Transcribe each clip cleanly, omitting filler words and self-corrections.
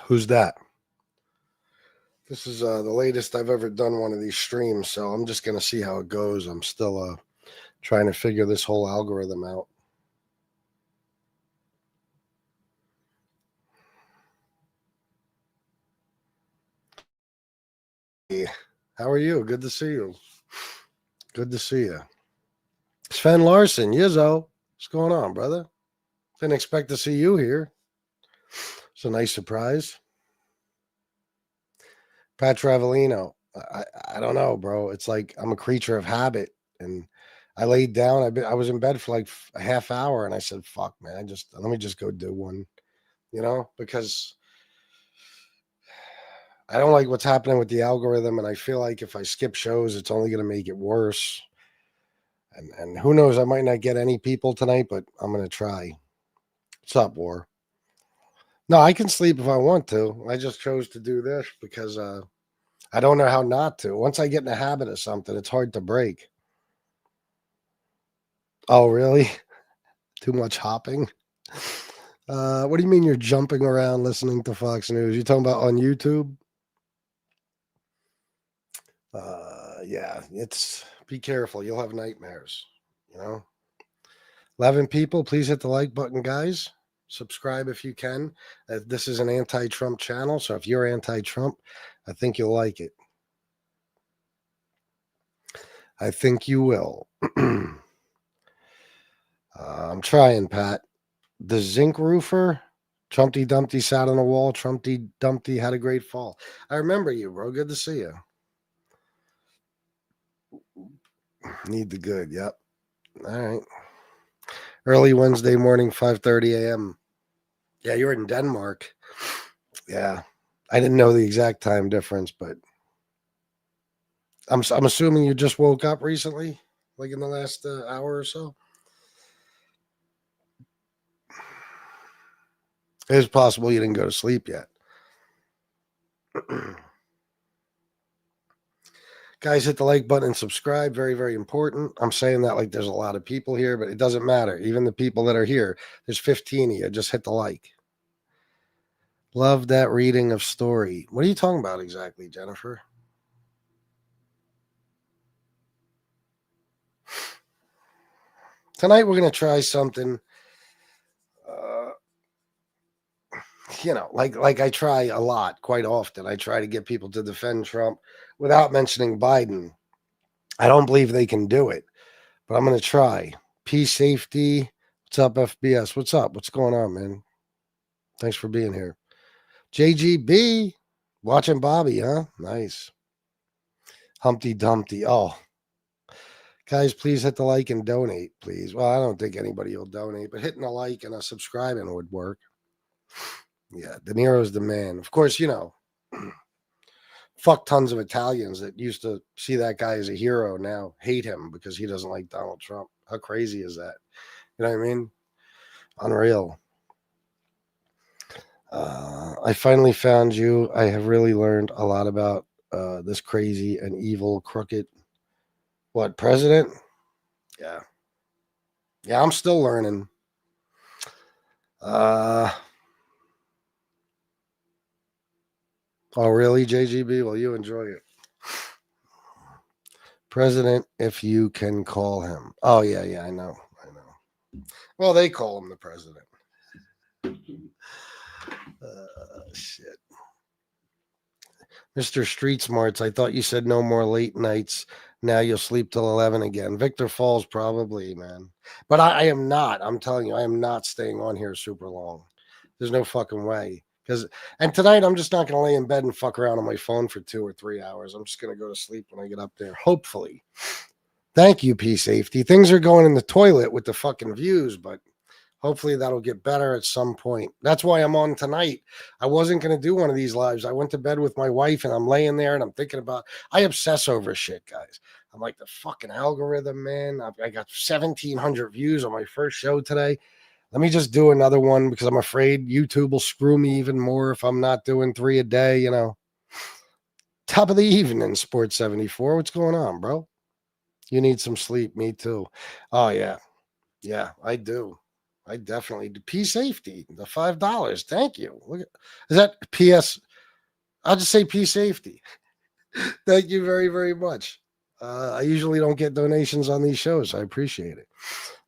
Who's that? This is the latest I've ever done one of these streams, so I'm just going to see how it goes. I'm still trying to figure this whole algorithm out. Hey, how are you? Good to see you. Good to see you. Sven Larson, Yizzo. What's going on, brother? Didn't expect to see you here. It's a nice surprise. Pat Travellino. I don't know, bro. It's like I'm a creature of habit. And I laid down. I was in bed for like a half hour, and I said, fuck, man. Let me just go do one, because I don't like what's happening with the algorithm, and I feel like if I skip shows, it's only going to make it worse. And who knows, I might not get any people tonight, but I'm going to try. What's up, War? No, I can sleep if I want to. I just chose to do this because I don't know how not to. Once I get in the habit of something, it's hard to break. Oh, really? Too much hopping? What do you mean you're jumping around listening to Fox News? You talking about on YouTube? Yeah, be careful. You'll have nightmares, 11 people, please hit the like button, guys. Subscribe if you can. This is an anti-Trump channel, so if you're anti-Trump, I think you'll like it. I think you will. I'm trying, Pat. The zinc roofer, Trumpty Dumpty sat on the wall. Trumpty Dumpty had a great fall. I remember you, bro. Good to see you. Need the good. Yep. All right. Early Wednesday morning, 5:30 a.m. Yeah, you're in Denmark. Yeah. I didn't know the exact time difference, but I'm assuming you just woke up recently, like in the last hour or so. It is possible you didn't go to sleep yet. Guys, hit the like button and subscribe. Very, very important. I'm saying that like there's a lot of people here, but it doesn't matter. Even the people that are here, there's 15 of you. Just hit the like. Love that reading of story. What are you talking about exactly, Jennifer? Tonight we're going to try something, like I try a lot, quite often. I try to get people to defend Trump without mentioning Biden. I don't believe they can do it, but I'm going to try. Peace, safety. What's up, FBS? What's up? What's going on, man? Thanks for being here. JGB, watching Bobby, huh? Nice. Humpty Dumpty. Oh, guys, please hit the like and donate, please. Well, I don't think anybody will donate, but hitting a like and a subscribing would work. Yeah, De Niro's the man. Of course, fuck tons of Italians that used to see that guy as a hero now hate him because he doesn't like Donald Trump. How crazy is that? You know what I mean? Unreal. I finally found you. I have really learned a lot about this crazy and evil, crooked, president? Yeah. Yeah, I'm still learning. Oh, really, JGB? Well, you enjoy it. President, if you can call him. Oh, yeah, I know. Well, they call him the president. Shit. Mr. Street Smarts, I thought you said no more late nights. Now you'll sleep till 11 again. Victor Falls, probably, man. But I am not. I'm telling you, I am not staying on here super long. There's no fucking way. And tonight, I'm just not going to lay in bed and fuck around on my phone for 2 or 3 hours. I'm just going to go to sleep when I get up there, hopefully. Thank you, P Safety. Things are going in the toilet with the fucking views, but hopefully that'll get better at some point. That's why I'm on tonight. I wasn't going to do one of these lives. I went to bed with my wife and I'm laying there and I'm thinking about, I obsess over shit, guys. I'm like the fucking algorithm, man. I got 1,700 views on my first show today. Let me just do another one because I'm afraid YouTube will screw me even more if I'm not doing 3 a day, Top of the evening, Sports 74. What's going on, bro? You need some sleep. Me too. Oh, yeah. Yeah, I do. I definitely do. P safety, the $5. Thank you. Look at, is that PS? I'll just say P safety. Thank you very, very much. I usually don't get donations on these shows. I appreciate it.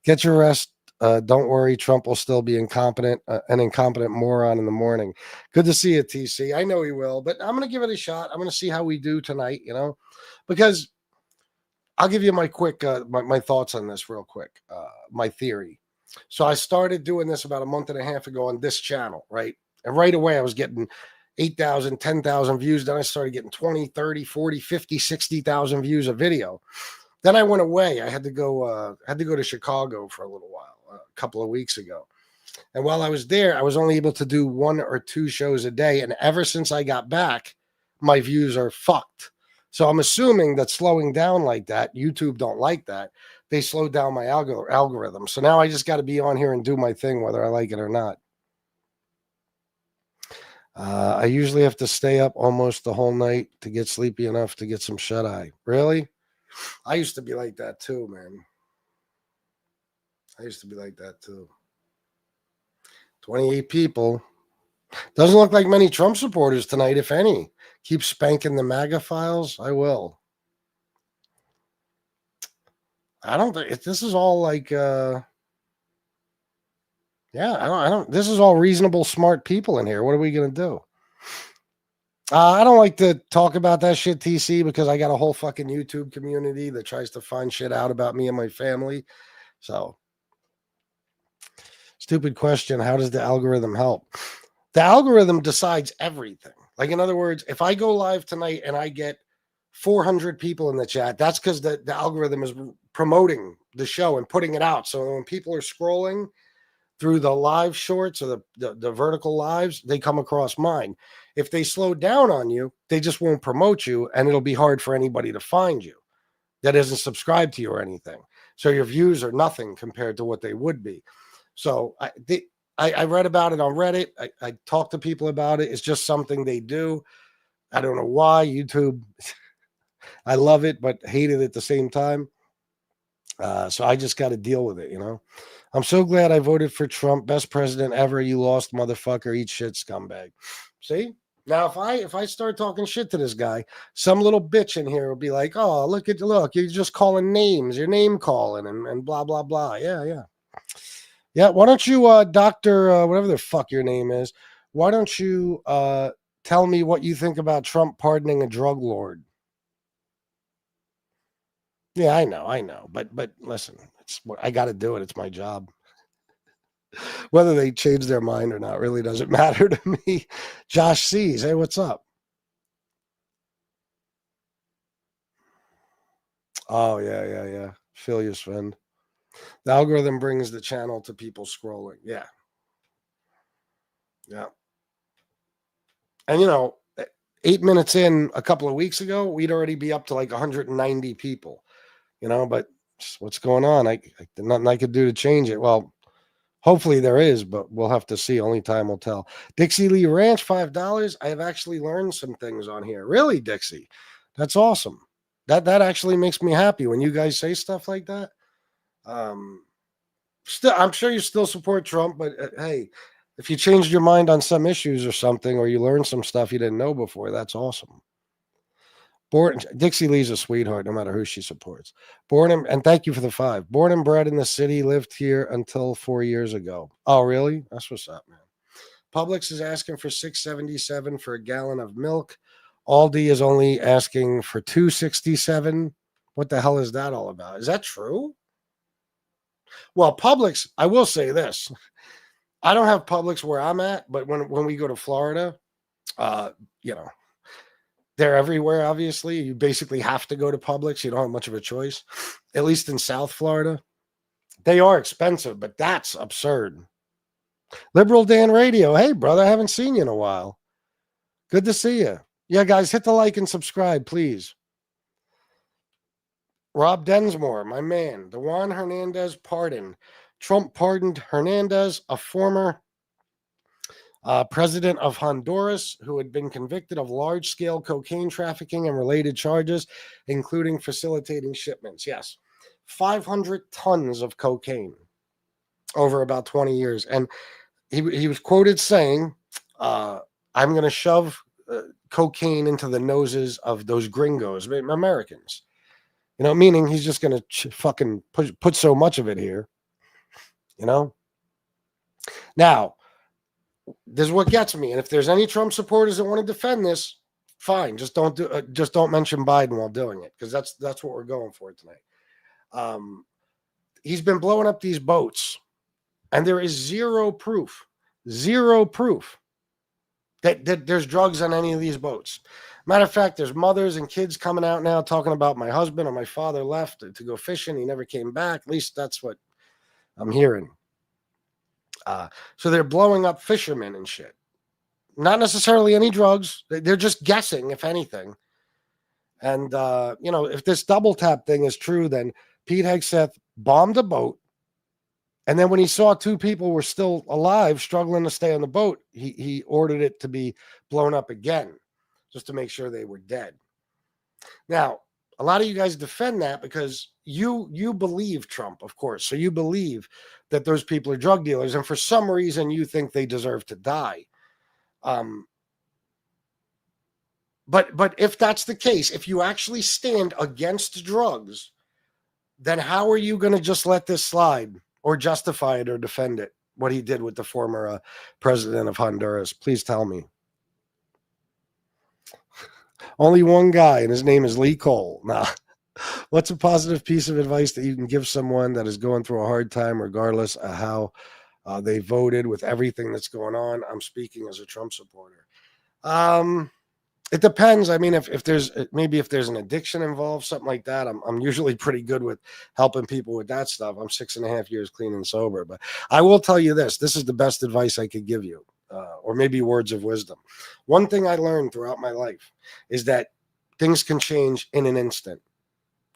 Get your rest. Don't worry. Trump will still be incompetent, an incompetent moron in the morning. Good to see you, TC. I know he will, but I'm going to give it a shot. I'm going to see how we do tonight, because I'll give you my quick, my thoughts on this real quick, my theory. So I started doing this about a month and a half ago on this channel, right? And right away I was getting 8,000, 10,000 views. Then I started getting 20, 30, 40, 50, 60,000 views a video. Then I went away. I had to go to Chicago for a little while, a couple of weeks ago. And while I was there, I was only able to do 1 or 2 shows a day. And ever since I got back, my views are fucked. So I'm assuming that slowing down like that, YouTube don't like that. They slowed down my algorithm. So now I just got to be on here and do my thing, whether I like it or not. I usually have to stay up almost the whole night to get sleepy enough to get some shut eye. Really? I used to be like that too, man. I used to be like that too. 28 people. Doesn't look like many Trump supporters tonight, if any. Keep spanking the MAGA files. I will. I don't think this is all like, yeah, I don't, this is all reasonable, smart people in here. What are we going to do? I don't like to talk about that shit, TC, because I got a whole fucking YouTube community that tries to find shit out about me and my family. So, stupid question. How does the algorithm help? The algorithm decides everything. Like, in other words, if I go live tonight and I get 400 people in the chat, that's because the algorithm is promoting the show and putting it out. So when people are scrolling through the live shorts or the vertical lives, they come across mine. If they slow down on you, they just won't promote you, and it'll be hard for anybody to find you that isn't subscribed to you or anything. So your views are nothing compared to what they would be. So I read about it on Reddit. I talked to people about it. It's just something they do. I don't know why. YouTube, I love it, but hate it at the same time. So I just got to deal with it, I'm so glad I voted for Trump. Best president ever. You lost, motherfucker. Eat shit, scumbag. See? Now, if I start talking shit to this guy, some little bitch in here will be like, oh, look, you're just calling names. You're name calling and blah, blah, blah. Yeah. Yeah, why don't you, Dr. Whatever the fuck your name is, why don't you tell me what you think about Trump pardoning a drug lord? Yeah, I know. But listen, I got to do it. It's my job. Whether they change their mind or not really doesn't matter to me. Josh sees. Hey, what's up? Oh, yeah. Feel you, Sven. The algorithm brings the channel to people scrolling. Yeah. And 8 minutes in a couple of weeks ago, we'd already be up to like 190 people, but what's going on? Nothing I could do to change it. Well, hopefully there is, but we'll have to see. Only time will tell. Dixie Lee Ranch, $5. I have actually learned some things on here. Really, Dixie? That's awesome. That actually makes me happy when you guys say stuff like that. Still, I'm sure you still support Trump, but hey, if you changed your mind on some issues or something, or you learned some stuff you didn't know before, that's awesome. Dixie Lee's a sweetheart, no matter who she supports. And thank you for the 5. Born and bred in the city, lived here until 4 years ago. Oh, really? That's what's up, man. Publix is asking for $6.77 for a gallon of milk. Aldi is only asking for $2.67. What the hell is that all about? Is that true? Well, Publix, I will say this. I don't have Publix where I'm at, but when we go to Florida, they're everywhere, obviously. You basically have to go to Publix. You don't have much of a choice, at least in South Florida. They are expensive, but that's absurd. Liberal Dan Radio. Hey, brother, I haven't seen you in a while. Good to see you. Yeah, guys, hit the like and subscribe, please. Rob Densmore, my man. The Juan Hernandez pardon. Trump pardoned Hernandez, a former president of Honduras, who had been convicted of large-scale cocaine trafficking and related charges, including facilitating shipments. Yes, 500 tons of cocaine. over about 20 years. And he was quoted saying, I'm going to shove cocaine into the noses of those gringos, Americans. You know, meaning he's just going to fucking put so much of it here. You know? Now, this is what gets me. And if there's any Trump supporters that want to defend this, fine. Just don't mention Biden while doing it, because that's what we're going for tonight. He's been blowing up these boats, and there is zero proof that there's drugs on any of these boats. Matter of fact, there's mothers and kids coming out now talking about my husband or my father left to go fishing. He never came back. At least that's what I'm hearing. So they're blowing up fishermen and shit. Not necessarily any drugs. They're just guessing, if anything. And, if this double tap thing is true, then Pete Hegseth bombed a boat. And then when he saw two people were still alive, struggling to stay on the boat, he ordered it to be blown up again, just to make sure they were dead. Now, a lot of you guys defend that because you believe Trump, of course. So you believe that those people are drug dealers, and for some reason you think they deserve to die. But if that's the case, if you actually stand against drugs, then how are you going to just let this slide or justify it or defend it, what he did with the former president of Honduras? Please tell me. Only one guy, and his name is Lee Cole. Nah. What's a positive piece of advice that you can give someone that is going through a hard time, regardless of how they voted with everything that's going on? I'm speaking as a Trump supporter. It depends. I mean, if there's an addiction involved, something like that, I'm usually pretty good with helping people with that stuff. I'm 6.5 years clean and sober. But I will tell you this is the best advice I could give you, or maybe words of wisdom. One thing I learned throughout my life is that things can change in an instant.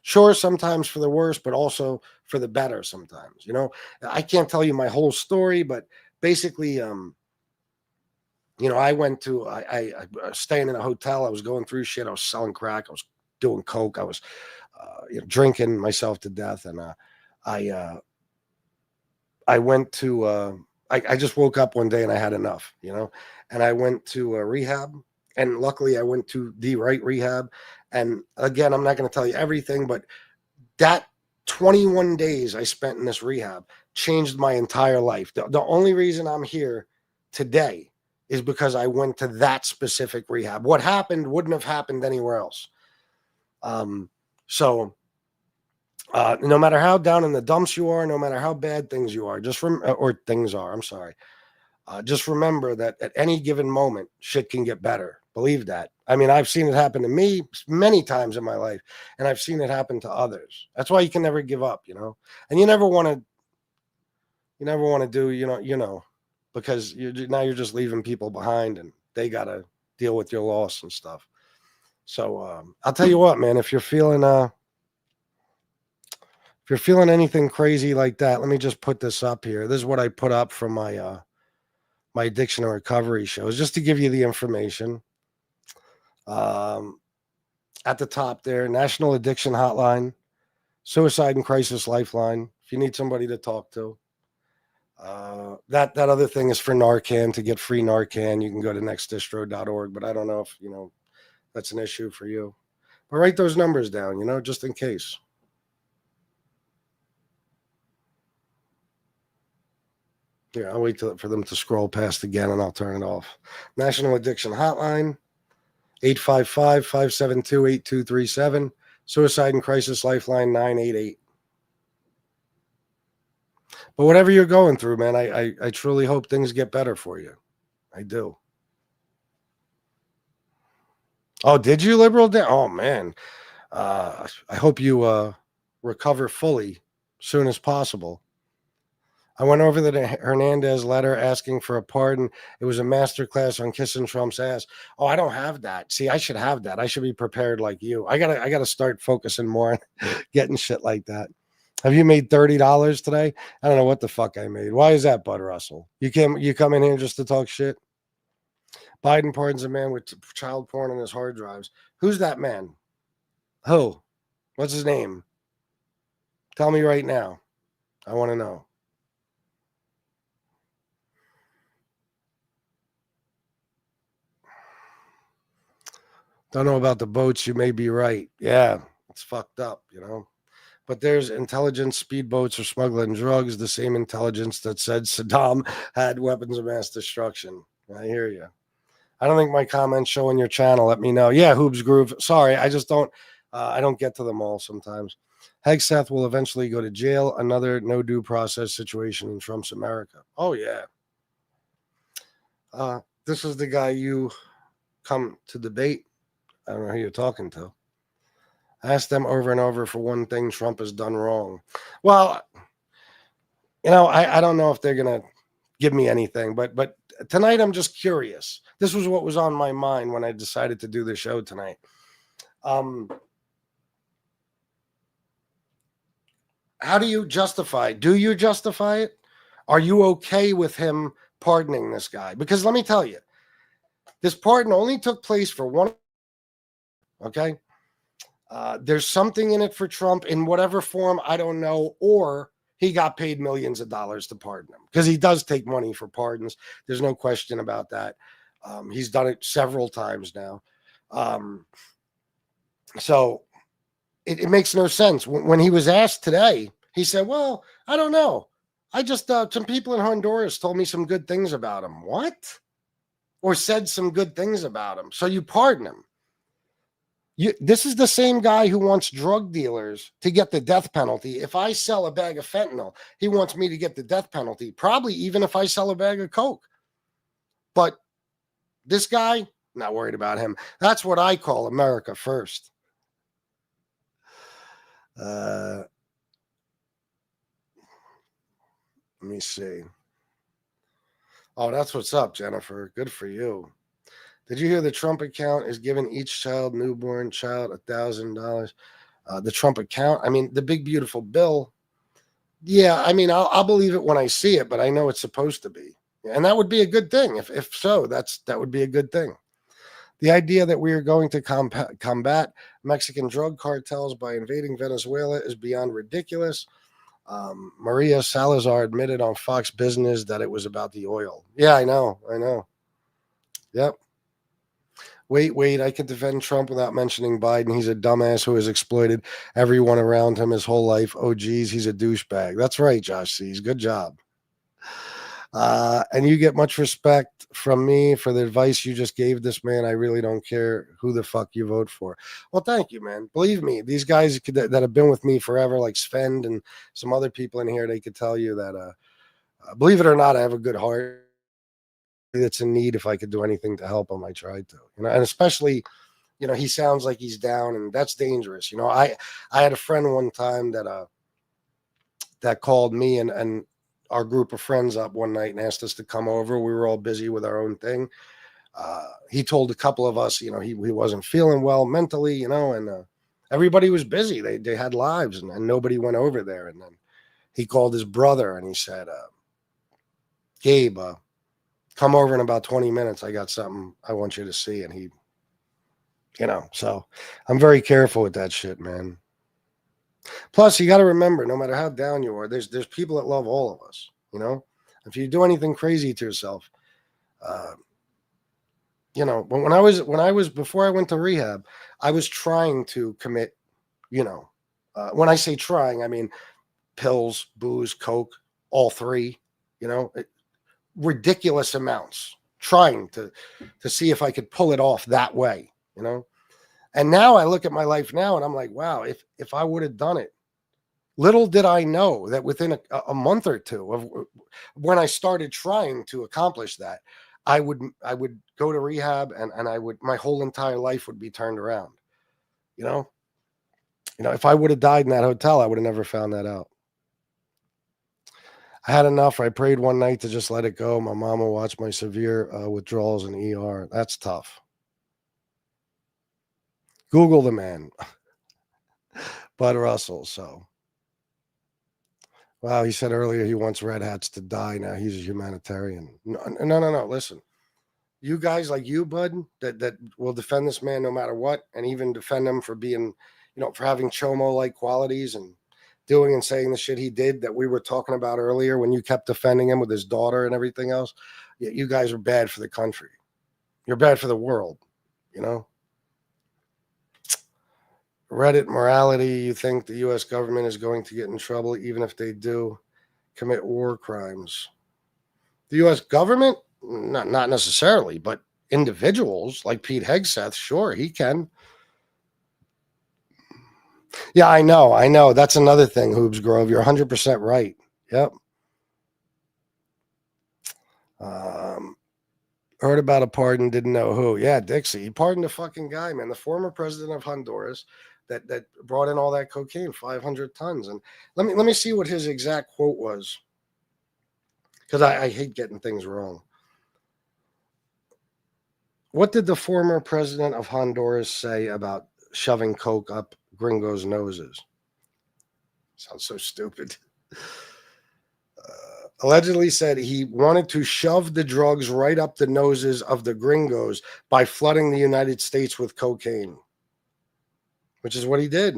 Sure, sometimes for the worse, but also for the better sometimes. I can't tell you my whole story, but basically, I went to, I was staying in a hotel. I was going through shit. I was selling crack. I was doing coke. I was drinking myself to death. And I went to, I just woke up one day and I had enough, and I went to rehab. And luckily I went to the right rehab. And again, I'm not going to tell you everything, but that 21 days I spent in this rehab changed my entire life. The only reason I'm here today is because I went to that specific rehab. What happened wouldn't have happened anywhere else. So no matter how down in the dumps you are, no matter how bad things you are, just remember that at any given moment, shit can get better. Believe that. I mean, I've seen it happen to me many times in my life, and I've seen it happen to others. That's why you can never give up, and you never want to do, because now you're just leaving people behind and they got to deal with your loss and stuff. So I'll tell you what, man, if you're feeling anything crazy like that, let me just put this up here. This is what I put up from my my addiction and recovery shows, just to give you the information. At the top there, National Addiction Hotline, Suicide and Crisis Lifeline, if you need somebody to talk to. That other thing is for Narcan. To get free Narcan, you can go to nextdistro.org, but I don't know if that's an issue for you. But write those numbers down, just in case. Yeah, I'll wait for them to scroll past again, and I'll turn it off. National Addiction Hotline, 855-572-8237. Suicide and Crisis Lifeline, 988. But whatever you're going through, man, I truly hope things get better for you. I do. Oh, did you, liberal? Oh, man. I hope you recover fully soon as possible. I went over the Hernandez letter asking for a pardon. It was a masterclass on kissing Trump's ass. Oh, I don't have that. See, I should have that. I should be prepared like you. I gotta start focusing more on getting shit like that. Have you made $30 today? I don't know what the fuck I made. Why is that, Bud Russell? You come in here just to talk shit? Biden pardons a man with child porn on his hard drives. Who's that man? Who? What's his name? Tell me right now. I want to know. Don't know about the boats. You may be right. Yeah, it's fucked up, But there's intelligence speedboats are smuggling drugs, the same intelligence that said Saddam had weapons of mass destruction. I hear you. I don't think my comments show on your channel. Let me know. Yeah, Hoobs Groove. Sorry, I just don't. I don't get to them all sometimes. Hegseth will eventually go to jail. Another no due process situation in Trump's America. Oh yeah. This is the guy you come to debate. I don't know who you're talking to. Ask them over and over for one thing Trump has done wrong. Well, I don't know if they're gonna give me anything, but tonight I'm just curious. This was what was on my mind when I decided to do the show tonight. How do you justify? Do you justify it? Are you okay with him pardoning this guy? Because let me tell you, this pardon only took place for one. Okay. There's something in it for Trump in whatever form, I don't know, or he got paid millions of dollars to pardon him because he does take money for pardons. There's no question about that. He's done it several times now. So it makes no sense. When he was asked today, he said, well, I don't know. I just, some people in Honduras told me some good things about him. What? Or said some good things about him. So you pardon him. This is the same guy who wants drug dealers to get the death penalty. If I sell a bag of fentanyl, he wants me to get the death penalty, probably even if I sell a bag of coke. But this guy, not worried about him. That's what I call America first. Let me see. Oh, that's what's up, Jennifer. Good for you. Did you hear the Trump account is giving each newborn child $1,000? The Trump account, I mean, the big beautiful bill. Yeah, I mean, I'll believe it when I see it, but I know it's supposed to be, and that would be a good thing. If so, that would be a good thing. The idea that we are going to combat Mexican drug cartels by invading Venezuela is beyond ridiculous. Maria Salazar admitted on Fox Business that it was about the oil. Yeah, I know. Yep. Wait, I could defend Trump without mentioning Biden. He's a dumbass who has exploited everyone around him his whole life. Oh, geez, he's a douchebag. That's right, Josh C's. Good job. And you get much respect from me for the advice you just gave this man. I really don't care who the fuck you vote for. Well, thank you, man. Believe me, these guys that have been with me forever, like Sven and some other people in here, they could tell you that, believe it or not, I have a good heart. That's in need. If I could do anything to help him, I tried to, and especially, he sounds like he's down, and that's dangerous. I had a friend one time that called me and our group of friends up one night and asked us to come over. We were all busy with our own thing. He told a couple of us, he wasn't feeling well mentally, and everybody was busy. They had lives, and nobody went over there. And then he called his brother and he said, Gabe, come over in about 20 minutes. I got something I want you to see. And he, so I'm very careful with that shit, man. Plus, you got to remember, no matter how down you are, there's people that love all of us, If you do anything crazy to yourself, when I was before I went to rehab, I was trying to commit, when I say trying, I mean pills, booze, coke, all three, ridiculous amounts, trying to see if I could pull it off that way, And now I look at my life now and I'm like, wow, if I would have done it, little did I know that within a month or two of when I started trying to accomplish that, I would go to rehab and my whole entire life would be turned around. If I would have died in that hotel, I would have never found that out. I had enough. I prayed one night to just let it go. My mama watched my severe withdrawals in ER. That's tough. Google the man, Bud Russell. So, wow, he said earlier he wants red hats to die. Now he's a humanitarian. No. Listen, you guys like you, Bud, that will defend this man no matter what, and even defend him for being, for having Chomo-like qualities and doing and saying the shit he did that we were talking about earlier when you kept defending him with his daughter and everything else. You guys are bad for the country. You're bad for the world, Reddit morality. You think the U.S. government is going to get in trouble even if they do commit war crimes? The U.S. government? Not necessarily, but individuals like Pete Hegseth, sure, he can. Yeah, I know. That's another thing, Hoobs Grove. You're 100% right. Yep. Heard about a pardon, didn't know who. Yeah, Dixie. He pardoned a fucking guy, man. The former president of Honduras that brought in all that cocaine, 500 tons. And let me see what his exact quote was, because I hate getting things wrong. What did the former president of Honduras say about shoving coke up gringos' noses? Sounds so stupid. Allegedly said he wanted to shove the drugs right up the noses of the gringos by flooding the United States with cocaine, which is what he did.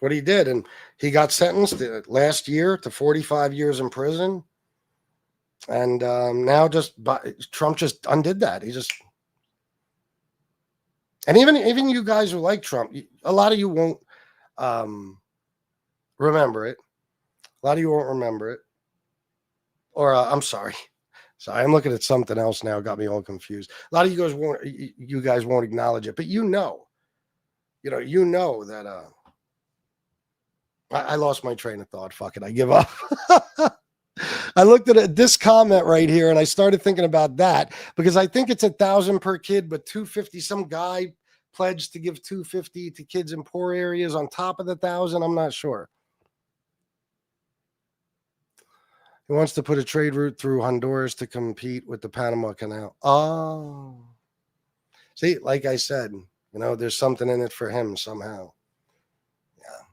And he got sentenced last year to 45 years in prison. And now Trump just undid that. And even you guys who like Trump, a lot of you won't remember it. A lot of you won't remember it. Or I'm sorry. Sorry, I'm looking at something else now. Got me all confused. A lot of you guys won't acknowledge it, but you know that I lost my train of thought. Fuck it, I give up. I looked at this comment right here and I started thinking about that because I think it's 1,000 per kid, but 250. Some guy pledged to give 250 to kids in poor areas on top of the 1,000. I'm not sure. He wants to put a trade route through Honduras to compete with the Panama Canal. Oh. See, like I said, there's something in it for him somehow. Yeah.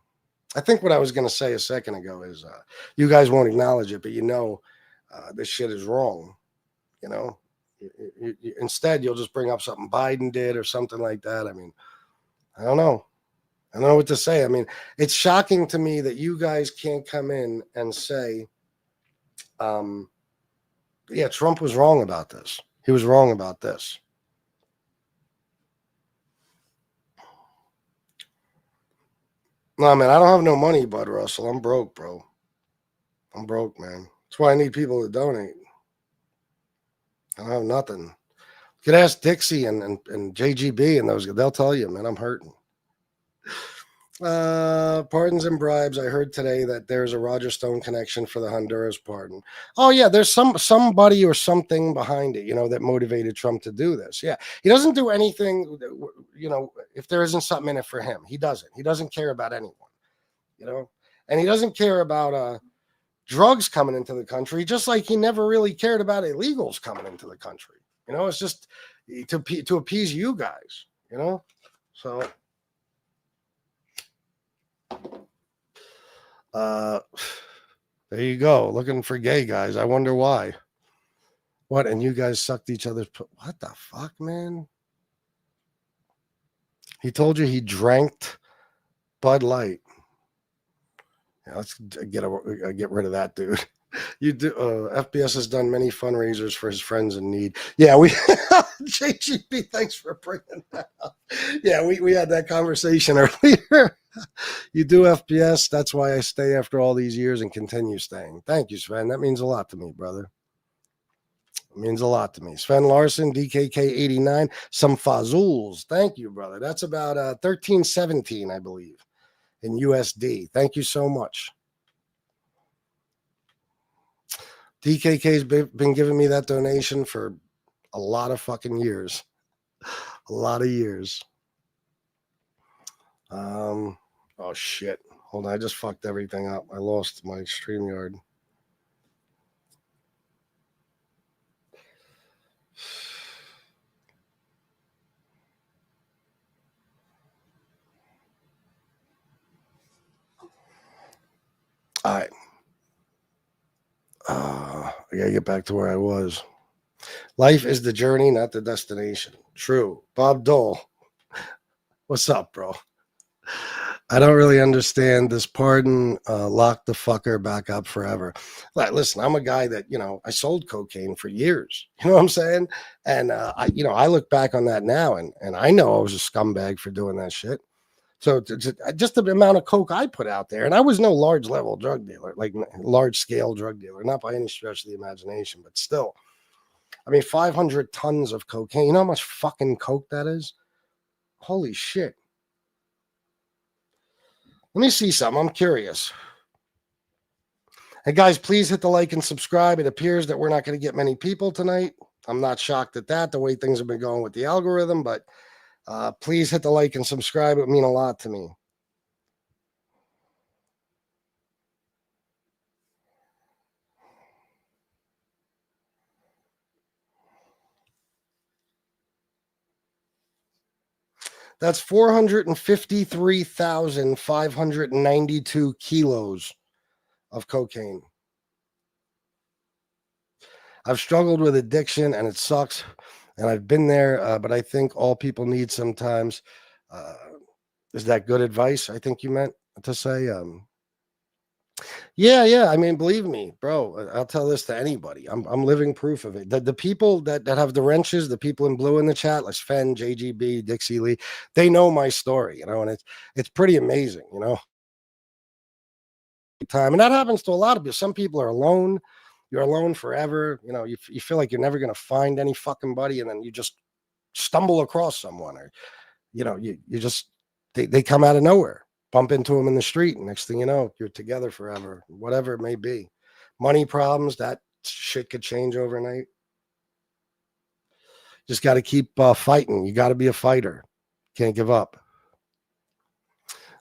I think what I was going to say a second ago is you guys won't acknowledge it, but this shit is wrong. Instead, you'll just bring up something Biden did or something like that. I mean, I don't know. I don't know what to say. I mean, it's shocking to me that you guys can't come in and say, yeah, Trump was wrong about this. He was wrong about this. No, man, I don't have no money, Bud Russell. I'm broke, bro. I'm broke, man. That's why I need people to donate. I don't have nothing. You could ask Dixie and JGB and those. They'll tell you, man, I'm hurting. Pardons and bribes. I heard today that there's a Roger Stone connection for the Honduras pardon. Oh yeah, there's somebody or something behind it, that motivated Trump to do this. Yeah, he doesn't do anything, if there isn't something in it for him. He doesn't care about anyone, and he doesn't care about drugs coming into the country, just like he never really cared about illegals coming into the country. It's just to appease you guys, so. There you go. Looking for gay guys. I wonder why. What? And you guys sucked each other's. What the fuck, man? He told you he drank Bud Light. Yeah, let's get rid of that, dude. You do. FBS has done many fundraisers for his friends in need. Yeah, we. JGP, thanks for bringing that up. Yeah, we had that conversation earlier. You do FBS. That's why I stay after all these years and continue staying. Thank you, Sven. That means a lot to me, brother. It means a lot to me. Sven Larson, DKK89, some Fazuls. Thank you, brother. That's about 1317, I believe, in USD. Thank you so much. DKK's been giving me that donation for a lot of fucking years. A lot of years. Oh, shit. Hold on. I just fucked everything up. I lost my StreamYard. All right. I gotta get back to where I was. Life is the journey, not the destination. True. Bob Dole. What's up, bro? I don't really understand this pardon. Lock the fucker back up forever. Like, listen, I'm a guy that, I sold cocaine for years. You know what I'm saying? And, I look back on that now and I know I was a scumbag for doing that shit. So just the amount of coke I put out there, and I was no large level drug dealer, like large scale drug dealer, not by any stretch of the imagination, but still, I mean, 500 tons of cocaine. You know how much fucking coke that is? Holy shit. Let me see something. I'm curious. Hey guys, please hit the like and subscribe. It appears that we're not going to get many people tonight. I'm not shocked at that, the way things have been going with the algorithm, but please hit the like and subscribe. It would mean a lot to me. That's 453,592 kilos of cocaine. I've struggled with addiction and it sucks. And I've been there, but I think all people need sometimes. Is that good advice? I think you meant to say. Yeah. I mean, believe me, bro. I'll tell this to anybody. I'm living proof of it. The people that have the wrenches, the people in blue in the chat, like Sven, JGB, Dixie Lee, they know my story, and it's pretty amazing, Time, and that happens to a lot of people. Some people are alone. You're alone forever. You feel like you're never going to find any fucking buddy, and then you just stumble across someone, or you just they come out of nowhere. Bump into them in the street, and next thing you know, you're together forever, whatever it may be. Money problems, that shit could change overnight. Just got to keep fighting. You got to be a fighter. Can't give up.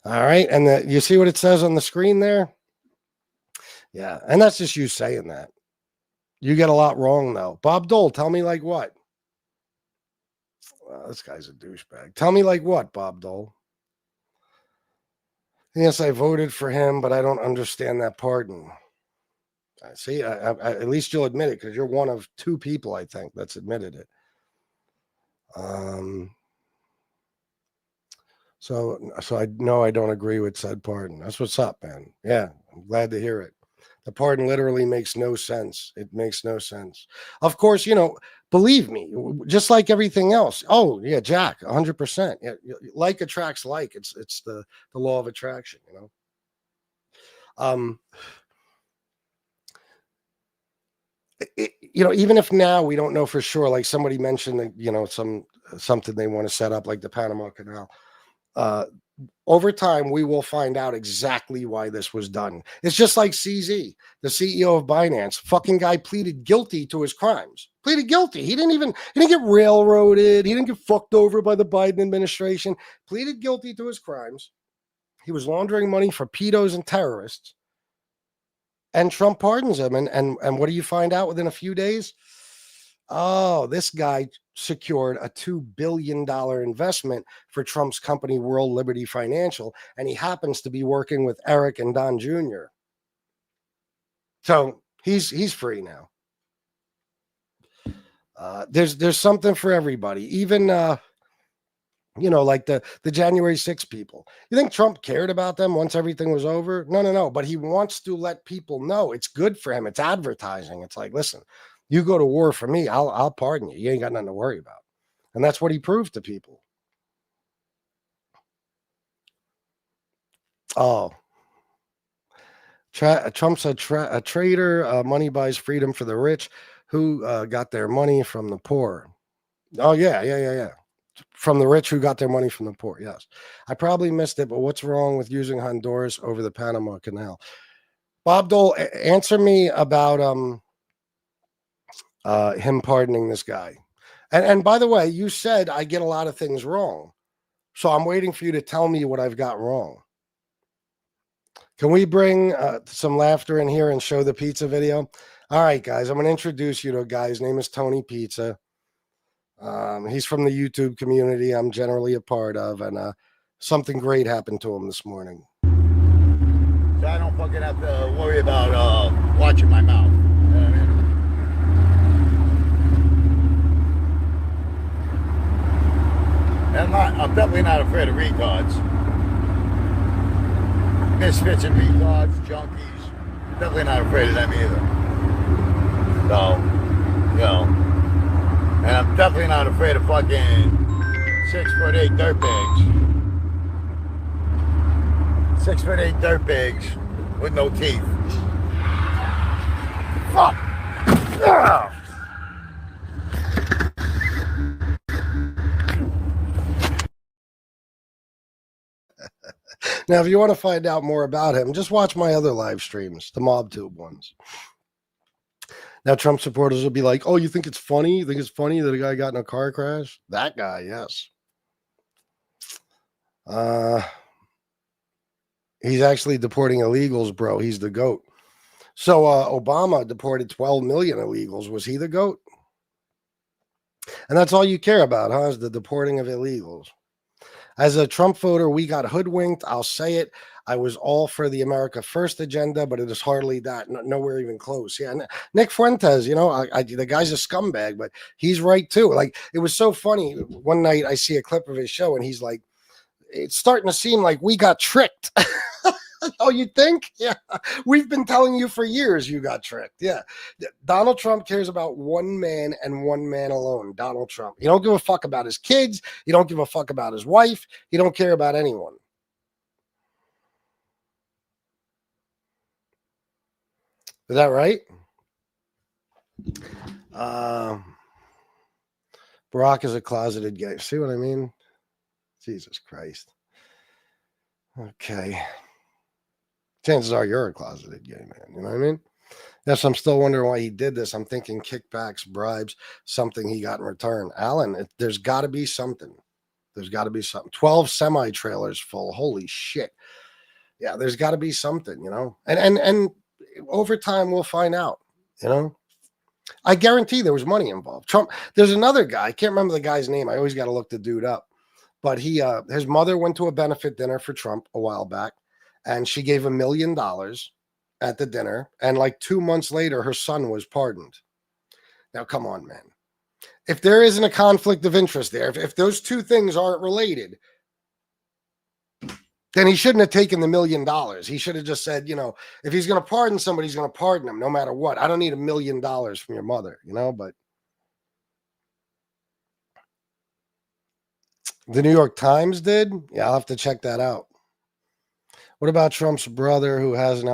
All right, and you see what it says on the screen there? Yeah, and that's just you saying that. You get a lot wrong, though. Bob Dole, tell me like what? This guy's a douchebag. Tell me like what, Bob Dole? Yes, I voted for him, but I don't understand that pardon. See, at least you'll admit it, because you're one of two people, I think, that's admitted it. So I know I don't agree with said pardon. That's what's up, man. Yeah, I'm glad to hear it. The pardon literally makes no sense. It makes no sense. Of course, believe me, just like everything else. Oh, yeah, Jack, 100%. Yeah, like attracts like. It's the law of attraction, even if now we don't know for sure, like somebody mentioned that, something they want to set up like the Panama Canal. Over time, we will find out exactly why this was done. It's just like CZ, the CEO of Binance. Fucking guy pleaded guilty to his crimes. Pleaded guilty. He didn't get railroaded. He didn't get fucked over by the Biden administration. Pleaded guilty to his crimes. He was laundering money for pedos and terrorists. And Trump pardons him. And what do you find out within a few days? Oh, this guy secured a $2 billion investment for Trump's company, World Liberty Financial, and he happens to be working with Eric and Don Jr. So he's free now. There's something for everybody, even like the January 6th people. You think Trump cared about them once everything was over? No. But he wants to let people know it's good for him. It's advertising. It's like, listen, you go to war for me, I'll pardon you. You ain't got nothing to worry about. And that's what he proved to people. Oh, Trump's a traitor. Money buys freedom for the rich who got their money from the poor. Oh, yeah. From the rich who got their money from the poor. Yes. I probably missed it, but what's wrong with using Honduras over the Panama Canal? Bob Dole, answer me about him pardoning this guy. And by the way, you said I get a lot of things wrong. So I'm waiting for you to tell me what I've got wrong. Can we bring some laughter in here and show the pizza video? All right, guys, I'm going to introduce you to a guy. His name is Tony Pizza. He's from the YouTube community I'm generally a part of, and something great happened to him this morning. So I don't fucking have to worry about watching my mouth. You know what I mean? And I'm definitely not afraid of retards. Misfits and retards, junkies. Definitely not afraid of them either. So, and I'm definitely not afraid of fucking 6'8" dirtbags. 6'8" dirtbags with no teeth. Fuck! Ah! Now, if you want to find out more about him, just watch my other live streams, the MobTube ones. Now, Trump supporters will be like, oh, you think it's funny? You think it's funny that a guy got in a car crash? That guy, yes. He's actually deporting illegals, bro. He's the GOAT. So Obama deported 12 million illegals. Was he the GOAT? And that's all you care about, huh? Is the deporting of illegals. As a Trump voter, we got hoodwinked. I'll say it. I was all for the America First agenda, but it is hardly that. Nowhere even close. Yeah, Nick Fuentes, you know, the guy's a scumbag, but he's right too. Like, it was so funny. One night I see a clip of his show, and he's like, it's starting to seem like we got tricked. Oh, you think? Yeah. We've been telling you for years you got tricked. Yeah. Donald Trump cares about one man and one man alone. Donald Trump. He don't give a fuck about his kids. He don't give a fuck about his wife. He don't care about anyone. Is that right? Barack is a closeted gay. See what I mean? Jesus Christ. Okay. Chances are you're a closeted gay man. You know what I mean? Yes, I'm still wondering why he did this. I'm thinking kickbacks, bribes, something he got in return. Alan, there's got to be something. There's got to be something. 12 semi-trailers full. Holy shit. Yeah, there's got to be something, you know? And over time, we'll find out, you know? I guarantee there was money involved. Trump, there's another guy. I can't remember the guy's name. I always got to look the dude up. But his mother went to a benefit dinner for Trump a while back, and she gave $1 million at the dinner. And like 2 months later, her son was pardoned. Now, come on, man. If there isn't a conflict of interest there, if those two things aren't related, then he shouldn't have taken the $1 million. He should have just said, you know, if he's going to pardon somebody, he's going to pardon him no matter what. I don't need $1 million from your mother, you know, but the New York Times did. Yeah, I'll have to check that out. What about Trump's brother who was an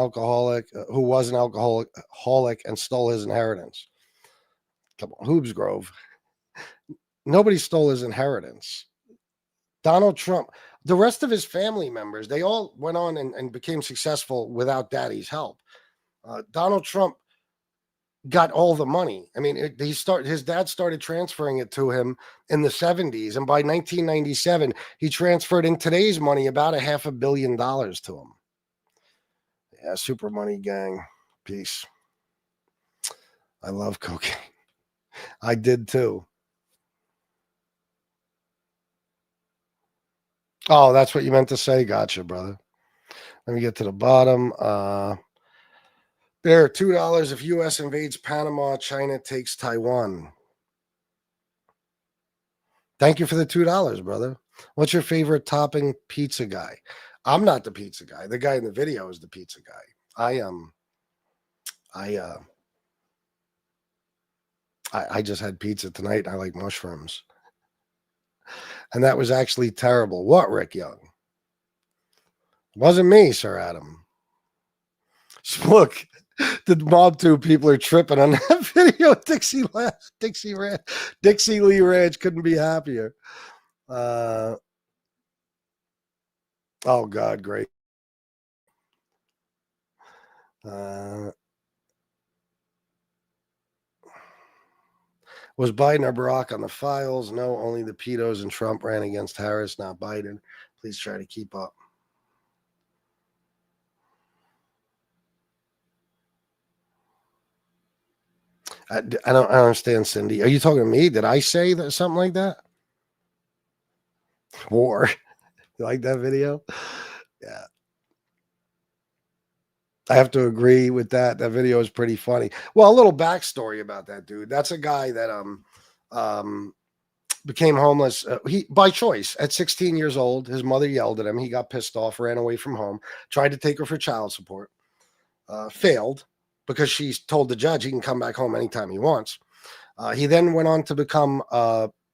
alcoholic and stole his inheritance? Come on, Hoobs Grove. Nobody stole his inheritance. Donald Trump, the rest of his family members, they all went on and became successful without daddy's help. Donald Trump got all the money. I mean, his dad started transferring it to him in the 70s. And by 1997, he transferred in today's money about $500 million to him. Yeah, super money gang. Peace. I love cocaine. I did too. Oh, that's what you meant to say. Gotcha, brother. Let me get to the bottom. There, $2 if U.S. invades Panama, China takes Taiwan. Thank you for the $2, brother. What's your favorite topping pizza guy? I'm not the pizza guy. The guy in the video is the pizza guy. I just had pizza tonight. And I like mushrooms. And that was actually terrible. What, Rick Young? Wasn't me, Sir Adam. Look, the MobTube people are tripping on that video. Dixie Lee Ranch couldn't be happier. Oh God, great. Was Biden or Barack on the files? No, only the pedos and Trump ran against Harris, not Biden. Please try to keep up. I don't understand, Cindy. Are you talking to me? Did I say that something like that? War. You like that video? Yeah. I have to agree with that. That video is pretty funny. Well, a little backstory about that dude. That's a guy that became homeless he by choice at 16 years old. His mother yelled at him. He got pissed off, ran away from home, tried to take her for child support, failed because she told the judge he can come back home anytime he wants. He then went on to become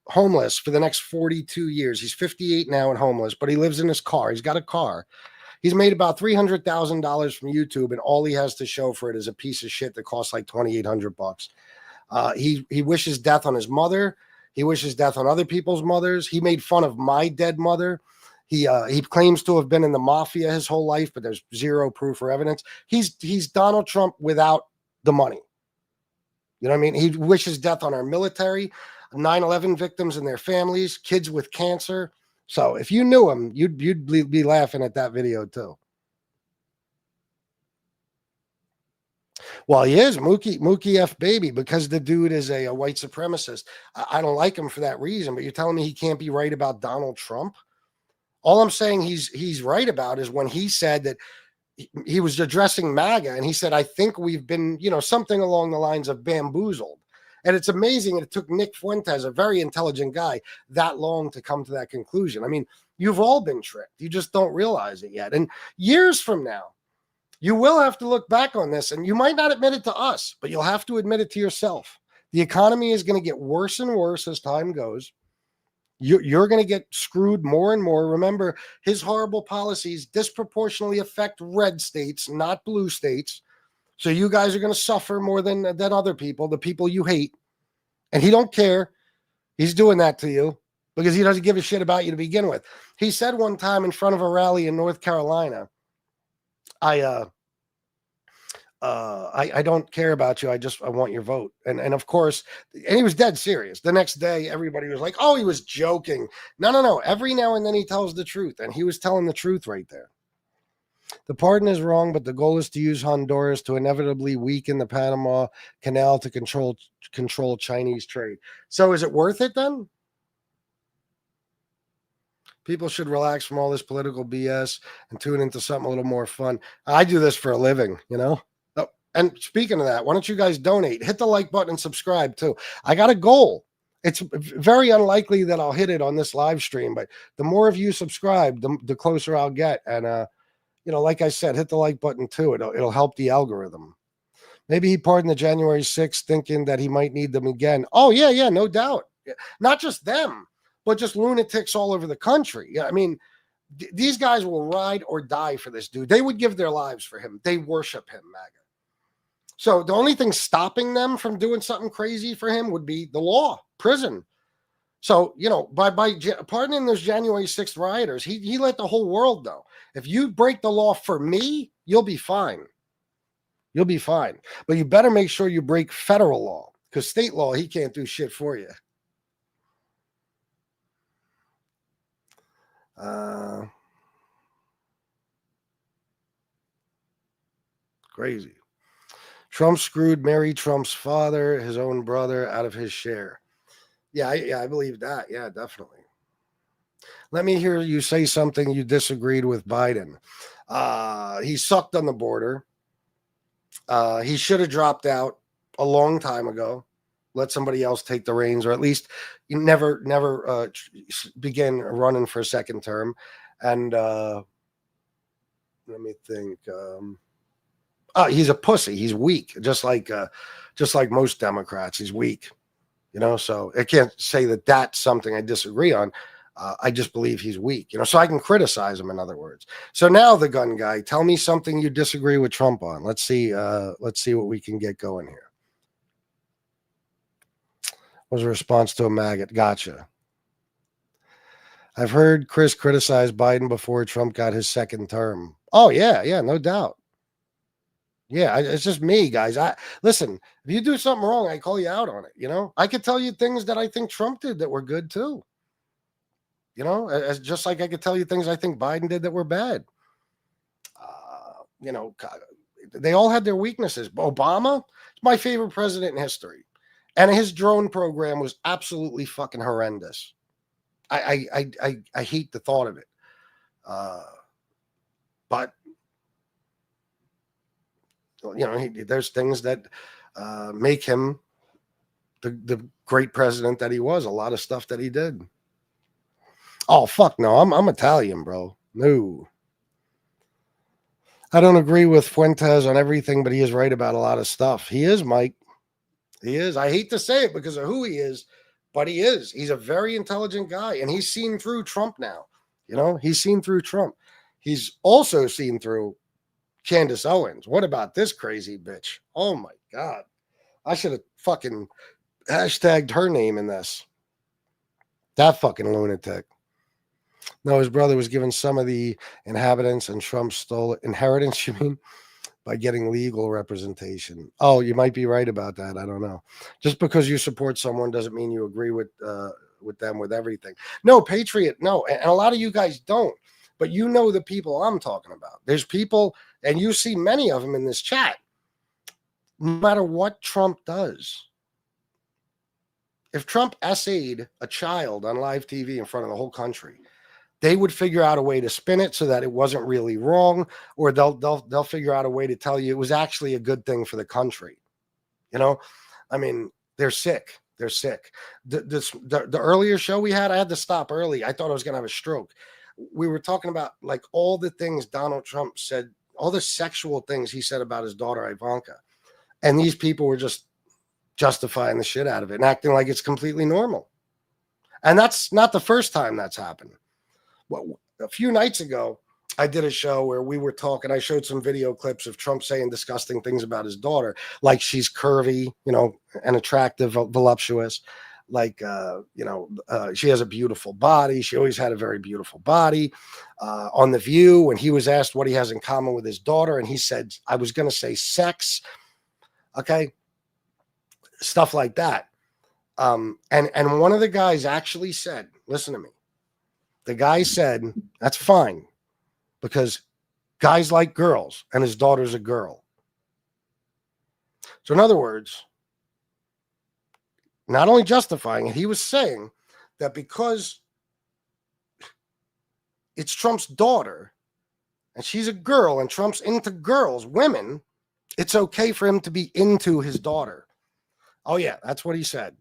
homeless for the next 42 years. He's 58 now and homeless, but he lives in his car. He's got a car. He's made about $300,000 from YouTube, and all he has to show for it is a piece of shit that costs like $2,800. He wishes death on his mother. He wishes death on other people's mothers. He made fun of my dead mother. He claims to have been in the mafia his whole life, but there's zero proof or evidence. He's Donald Trump without the money. You know what I mean? He wishes death on our military, 9/11 victims and their families, kids with cancer. So if you knew him, you'd be laughing at that video too. Well, he is Mookie F baby, because the dude is a white supremacist. I don't like him for that reason, but you're telling me he can't be right about Donald Trump? All I'm saying he's right about is when he said that he was addressing MAGA, and he said, I think we've been, something along the lines of bamboozled. And it's amazing it took Nick Fuentes, a very intelligent guy, that long to come to that conclusion. I mean, you've all been tricked. You just don't realize it yet. And years from now, you will have to look back on this, and you might not admit it to us, but you'll have to admit it to yourself. The economy is going to get worse and worse as time goes. You're going to get screwed more and more. Remember, his horrible policies disproportionately affect red states, not blue states. So you guys are going to suffer more than other people, the people you hate. And he don't care. He's doing that to you because he doesn't give a shit about you to begin with. He said one time in front of a rally in North Carolina, I don't care about you. I want your vote. And of course, and he was dead serious. The next day, everybody was like, oh, he was joking. No. Every now and then he tells the truth. And he was telling the truth right there. The pardon is wrong, but the goal is to use Honduras to inevitably weaken the Panama Canal to control Chinese trade. So is it worth it then? People should relax from all this political BS and tune into something a little more fun. I do this for a living, Oh, and speaking of that, why don't you guys donate? Hit the like button and subscribe too. I got a goal. It's very unlikely that I'll hit it on this live stream, but the more of you subscribe, the closer I'll get. And, like I said, hit the like button too. It'll help the algorithm. Maybe he pardoned the January 6th thinking that he might need them again. Oh, yeah, no doubt. Not just them, but just lunatics all over the country. Yeah, I mean, these guys will ride or die for this dude. They would give their lives for him. They worship him, MAGA. So the only thing stopping them from doing something crazy for him would be the law, prison. So, by pardoning those January 6th rioters, he let the whole world know. If you break the law for me, you'll be fine. You'll be fine. But you better make sure you break federal law, because state law, he can't do shit for you. Crazy. Trump screwed Mary Trump's father, his own brother, out of his share. Yeah, I believe that. Yeah, definitely. Let me hear you say something you disagreed with Biden. He sucked on the border. He should have dropped out a long time ago. Let somebody else take the reins, or at least never begin running for a second term. And let me think. He's a pussy. He's weak, just like most Democrats. He's weak. So I can't say that that's something I disagree on. I just believe he's weak, so I can criticize him, in other words. So now the gun guy, tell me something you disagree with Trump on. Let's see what we can get going here. Was a response to a maggot. Gotcha. I've heard Chris criticize Biden before Trump got his second term. Oh, yeah, no doubt. Yeah, it's just me, guys. Listen, if you do something wrong, I call you out on it. I could tell you things that I think Trump did that were good too. As just like I could tell you things I think Biden did that were bad. They all had their weaknesses. Obama is my favorite president in history, and his drone program was absolutely fucking horrendous. I hate the thought of it. But there's things that make him the great president that he was. A lot of stuff that he did. Oh, fuck no. I'm Italian, bro. No. I don't agree with Fuentes on everything, but he is right about a lot of stuff. He is, Mike. He is. I hate to say it because of who he is, but he is. He's a very intelligent guy, and he's seen through Trump now. He's seen through Trump. he's also seen through Candace Owens. What about this crazy bitch? Oh my God. I should have fucking hashtagged her name in this. That fucking lunatic. No, his brother was given some of the inhabitants and Trump stole it. Inheritance, you mean? By getting legal representation. Oh, you might be right about that. I don't know. Just because you support someone doesn't mean you agree with them with everything. No, Patriot, no. And a lot of you guys don't. But you know the people I'm talking about. There's people, and you see many of them in this chat. No matter what Trump does, if Trump essayed a child on live TV in front of the whole country, they would figure out a way to spin it so that it wasn't really wrong, or they'll figure out a way to tell you it was actually a good thing for the country. You know, I mean, they're sick. They're sick. The earlier show we had, I had to stop early. I thought I was going to have a stroke. We were talking about like all the things Donald Trump said, all the sexual things he said about his daughter Ivanka, and these people were just justifying the shit out of it and acting like it's completely normal. And that's not the first time that's happened. Well, a few nights ago, I did a show where we were talking. I showed some video clips of Trump saying disgusting things about his daughter, like she's curvy, and attractive, voluptuous. Like, she has a beautiful body. She always had a very beautiful body. On The View, when he was asked what he has in common with his daughter, and he said, I was going to say sex. Okay. Stuff like that. And one of the guys actually said, listen to me. The guy said, that's fine because guys like girls and his daughter's a girl. So in other words, not only justifying it, he was saying that because it's Trump's daughter and she's a girl and Trump's into girls, women, it's okay for him to be into his daughter. Oh, yeah, that's what he said.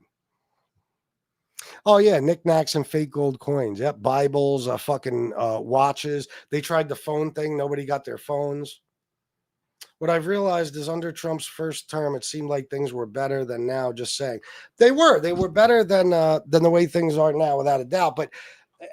Oh, yeah, knickknacks and fake gold coins. Yep, Bibles, fucking watches. They tried the phone thing. Nobody got their phones. What I've realized is under Trump's first term, it seemed like things were better than now. Just saying. They were better than the way things are now, without a doubt. But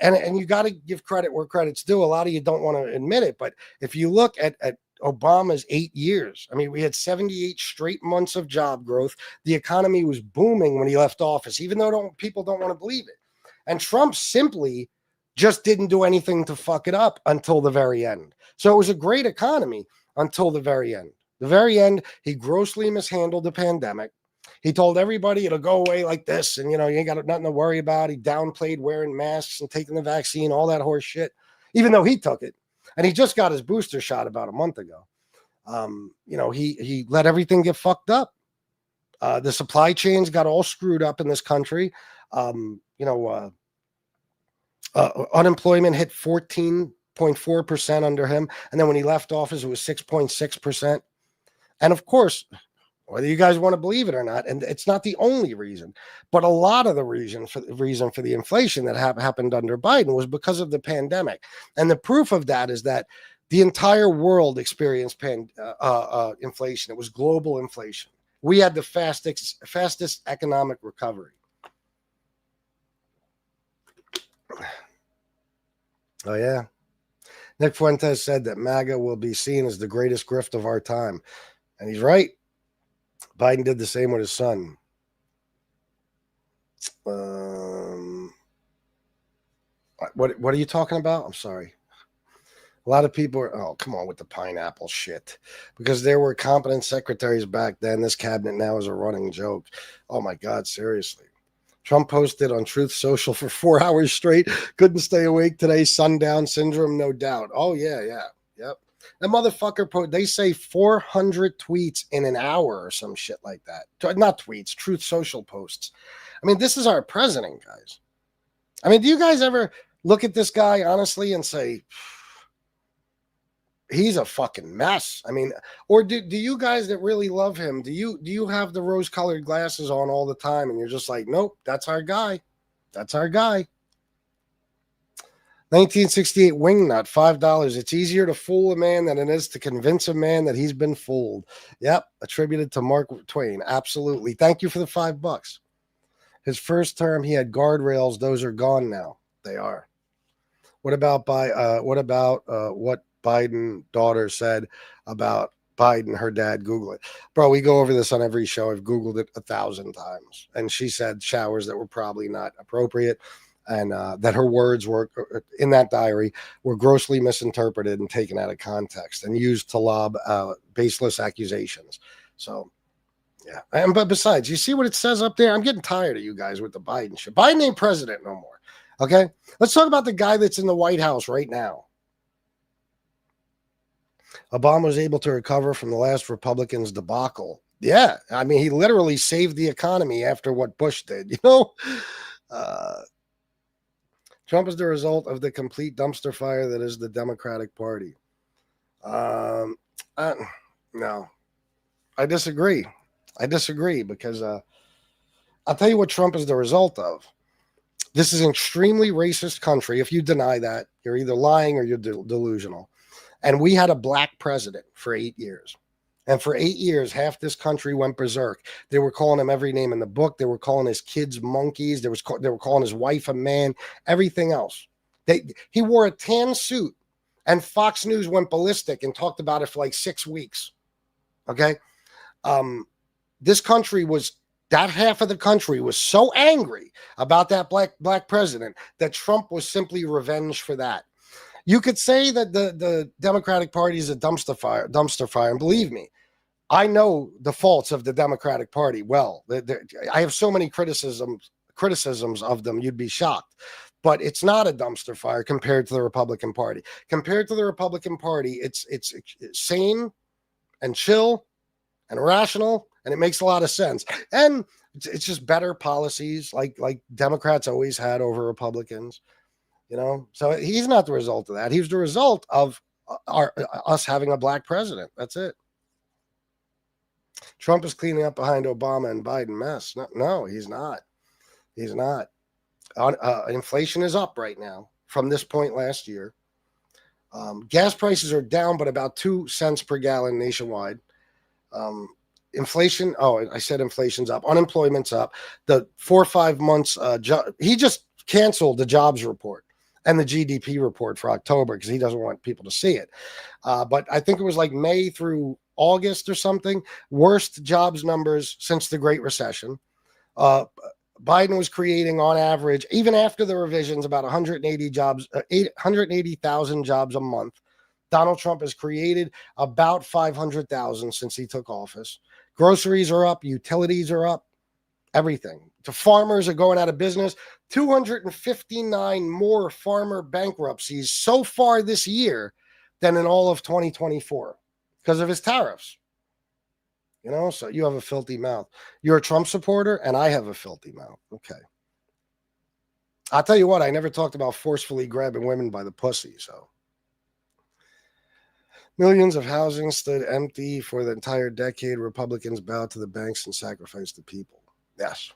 and you got to give credit where credit's due. A lot of you don't want to admit it. But if you look at Obama's 8 years, I mean, we had 78 straight months of job growth. The economy was booming when he left office, even though people don't want to believe it. And Trump simply just didn't do anything to fuck it up until the very end. So it was a great economy until the very end. The very end, he grossly mishandled the pandemic. He told everybody it'll go away like this, and you ain't got nothing to worry about. He downplayed wearing masks and taking the vaccine, all that horse shit, even though he took it. And he just got his booster shot about a month ago. He let everything get fucked up. The supply chains got all screwed up in this country. Unemployment hit 14.4% under him. And then when he left office, it was 6.6%. And of course, whether you guys want to believe it or not, and it's not the only reason, but a lot of the reason for the inflation that happened under Biden was because of the pandemic. And the proof of that is that the entire world experienced inflation. It was global inflation. We had the fastest economic recovery. Oh, yeah. Nick Fuentes said that MAGA will be seen as the greatest grift of our time. And he's right. Biden did the same with his son. What are you talking about? I'm sorry. A lot of people are, come on with the pineapple shit. Because there were competent secretaries back then. This cabinet now is a running joke. Oh, my God, seriously. Trump posted on Truth Social for 4 hours straight. Couldn't stay awake today. Sundown syndrome, no doubt. Oh, yeah. Yep. That motherfucker, they say 400 tweets in an hour or some shit like that. Not tweets, Truth Social posts. I mean, this is our president, guys. I mean, do you guys ever look at this guy honestly and say, he's a fucking mess? I mean, or do you guys that really love him, do you have the rose-colored glasses on all the time and you're just like, nope, that's our guy. That's our guy. 1968 wingnut, $5. It's easier to fool a man than it is to convince a man that he's been fooled. Yep, attributed to Mark Twain. Absolutely. Thank you for the $5. His first term, he had guardrails. Those are gone now. They are. What about what Biden daughter said about Biden, her dad? Google it. Bro, we go over this on every show. I've Googled it 1,000 times. And she said showers that were probably not appropriate, and that her words were in that diary were grossly misinterpreted and taken out of context and used to lob baseless accusations. So, yeah. But besides, you see what it says up there? I'm getting tired of you guys with the Biden shit. Biden ain't president no more. Okay? Let's talk about the guy that's in the White House right now. Obama was able to recover from the last Republicans' debacle. Yeah. I mean, he literally saved the economy after what Bush did, you know? Trump is the result of the complete dumpster fire that is the Democratic Party. No, I disagree. Because I'll tell you what Trump is the result of. This is an extremely racist country. If you deny that, you're either lying or you're delusional. And we had a black president for 8 years. And for 8 years, half this country went berserk. They were calling him every name in the book. They were calling his kids monkeys. They were calling his wife a man, everything else. He wore a tan suit, and Fox News went ballistic and talked about it for like 6 weeks. Okay? This country was, that half of the country was so angry about that black president that Trump was simply revenge for that. You could say that the Democratic Party is a dumpster fire, and believe me, I know the faults of the Democratic Party well. I have so many criticisms of them, you'd be shocked. But it's not a dumpster fire compared to the Republican Party. Compared to the Republican Party, it's sane and chill and rational, and it makes a lot of sense. And it's just better policies like Democrats always had over Republicans. You know, so he's not the result of that. He was the result of us having a black president. That's it. Trump is cleaning up behind Obama and Biden mess. No, he's not. He's not. Inflation is up right now from this point last year. Gas prices are down, but about 2 cents per gallon nationwide. Inflation. Oh, I said inflation's up. Unemployment's up. The 4 or 5 months. He just canceled the jobs report and the GDP report for October because he doesn't want people to see it. But I think it was like May through August or something. Worst jobs numbers since the Great Recession. Biden was creating on average, even after the revisions, about 180,000 jobs a month. Donald Trump has created about 500,000 since he took office. Groceries are up. Utilities are up. Everything. The farmers are going out of business. 259 more farmer bankruptcies so far this year than in all of 2024 because of his tariffs. You know, so you have a filthy mouth. You're a Trump supporter, and I have a filthy mouth. Okay. I'll tell you what, I never talked about forcefully grabbing women by the pussy, so. Millions of housing stood empty for the entire decade. Republicans bowed to the banks and sacrificed the people. Yes.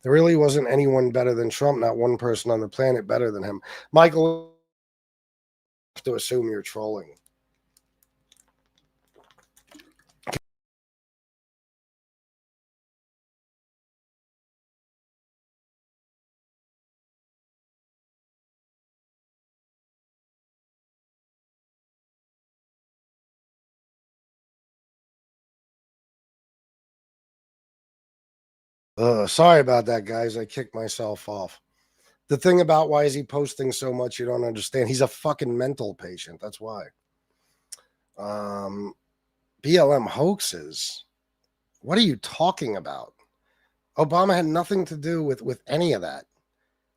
There really wasn't anyone better than Trump, not one person on the planet better than him. Michael, I have to assume you're trolling. Sorry about that, guys. I kicked myself off. The thing about why is he posting so much, you don't understand. He's a fucking mental patient. That's why. BLM hoaxes. What are you talking about? Obama had nothing to do with any of that.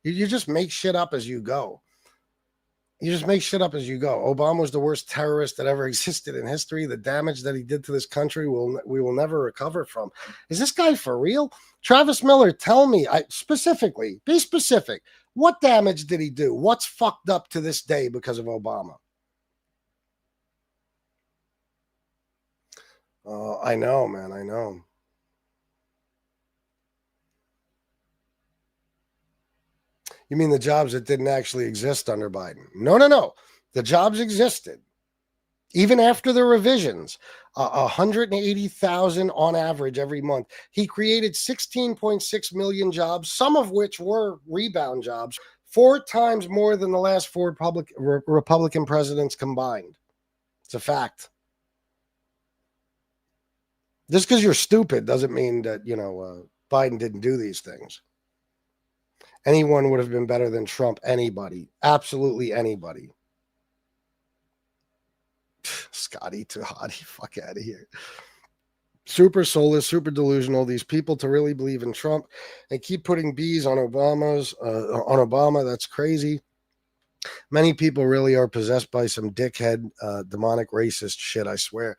You just make shit up as you go. You just make shit up as you go. Obama was the worst terrorist that ever existed in history. The damage that he did to this country we will never recover from. Is this guy for real? Travis Miller, tell me, specifically, be specific. What damage did he do? What's fucked up to this day because of Obama? I know, man. I know. You mean the jobs that didn't actually exist under Biden? No. The jobs existed. Even after the revisions, 180,000 on average every month. He created 16.6 million jobs, some of which were rebound jobs. 4 times more than the last 4 Republican presidents combined. It's a fact. Just because you're stupid doesn't mean that, Biden didn't do these things. Anyone would have been better than Trump. Anybody. Absolutely anybody. Scotty too hottie. Fuck out of here. Super soulless, super delusional. These people to really believe in Trump and keep putting B's on Obama. That's crazy. Many people really are possessed by some dickhead, demonic, racist shit. I swear.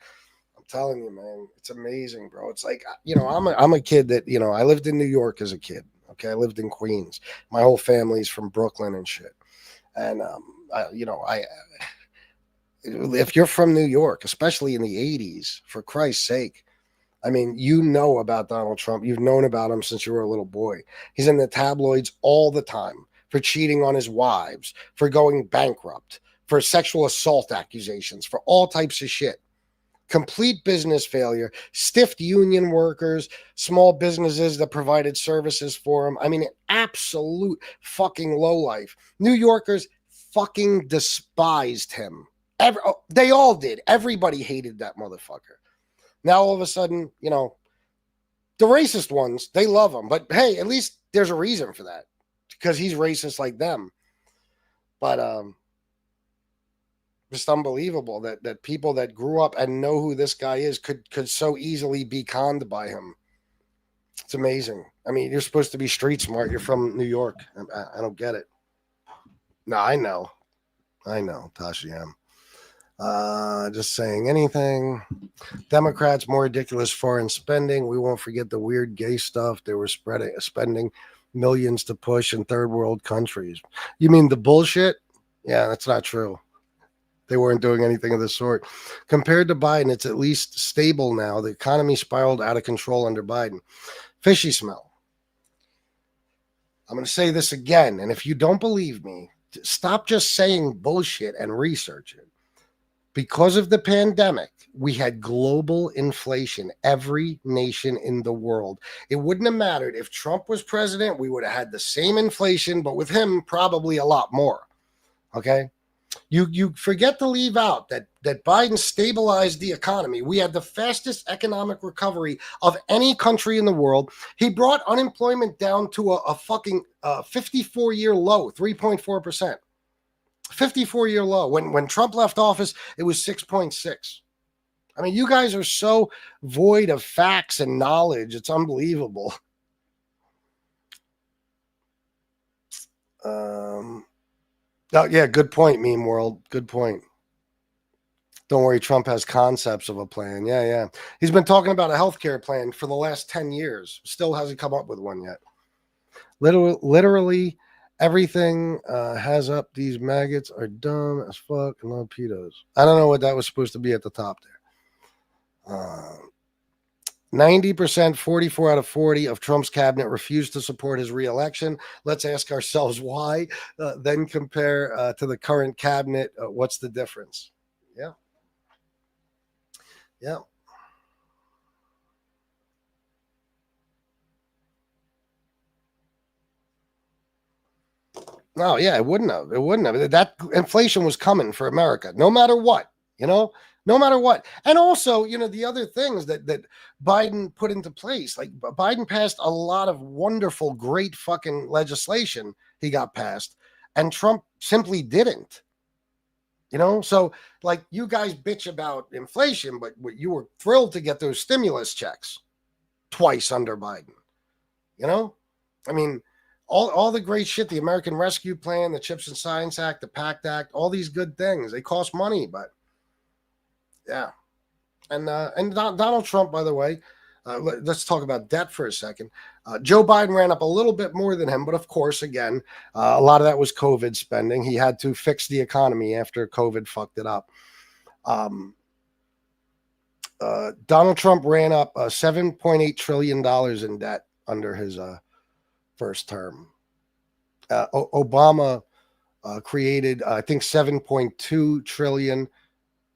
I'm telling you, man, it's amazing, bro. It's like, I'm a kid that, I lived in New York as a kid. Okay, I lived in Queens. My whole family's from Brooklyn and shit. And if you're from New York, especially in the 80s, for Christ's sake, I mean, you know about Donald Trump. You've known about him since you were a little boy. He's in the tabloids all the time for cheating on his wives, for going bankrupt, for sexual assault accusations, for all types of shit. Complete business failure, stiffed union workers, small businesses that provided services for him. I mean, absolute fucking lowlife. New Yorkers fucking despised him. They all did. Everybody hated that motherfucker. Now, all of a sudden, the racist ones, they love him. But hey, at least there's a reason for that, because he's racist like them. But just unbelievable that people that grew up and know who this guy is could so easily be conned by him. It's amazing. I mean, you're supposed to be street smart. You're from New York. I don't get it. No, I know, Tasha M. Just saying anything. Democrats, more ridiculous foreign spending. We won't forget the weird gay stuff they were spending millions to push in third world countries. You mean the bullshit? Yeah, that's not true. They weren't doing anything of the sort. Compared to Biden, it's at least stable now. The economy spiraled out of control under Biden. Fishy smell. I'm going to say this again, and if you don't believe me, stop just saying bullshit and research it. Because of the pandemic, we had global inflation, every nation in the world. It wouldn't have mattered if Trump was president. We would have had the same inflation, but with him, probably a lot more. Okay? You forget to leave out that Biden stabilized the economy. We had the fastest economic recovery of any country in the world. He brought unemployment down to a fucking 54-year low, 3.4%. 54-year low. When Trump left office, it was 6.6. I mean, you guys are so void of facts and knowledge. It's unbelievable. Oh, yeah, good point, meme world. Good point. Don't worry, Trump has concepts of a plan. Yeah. He's been talking about a healthcare plan for the last 10 years. Still hasn't come up with one yet. Literally everything has up. These maggots are dumb as fuck and love pedos. I don't know what that was supposed to be at the top there. 90%, 44 out of 40 of Trump's cabinet refused to support his reelection. Let's ask ourselves why, then compare to the current cabinet. What's the difference? Yeah. No, yeah, it wouldn't have. It wouldn't have. That inflation was coming for America, no matter what, no matter what. And also, the other things that Biden put into place, like Biden passed a lot of wonderful, great fucking legislation he got passed, and Trump simply didn't. So like you guys bitch about inflation, but you were thrilled to get those stimulus checks twice under Biden. I mean, all the great shit, the American Rescue Plan, the CHIPS and Science Act, the PACT Act, all these good things, they cost money, but yeah. And Donald Trump, by the way, let's talk about debt for a second. Joe Biden ran up a little bit more than him, but of course, again, a lot of that was COVID spending. He had to fix the economy after COVID fucked it up. Donald Trump ran up $7.8 trillion in debt under his first term. Obama created, I think, 7.2 trillion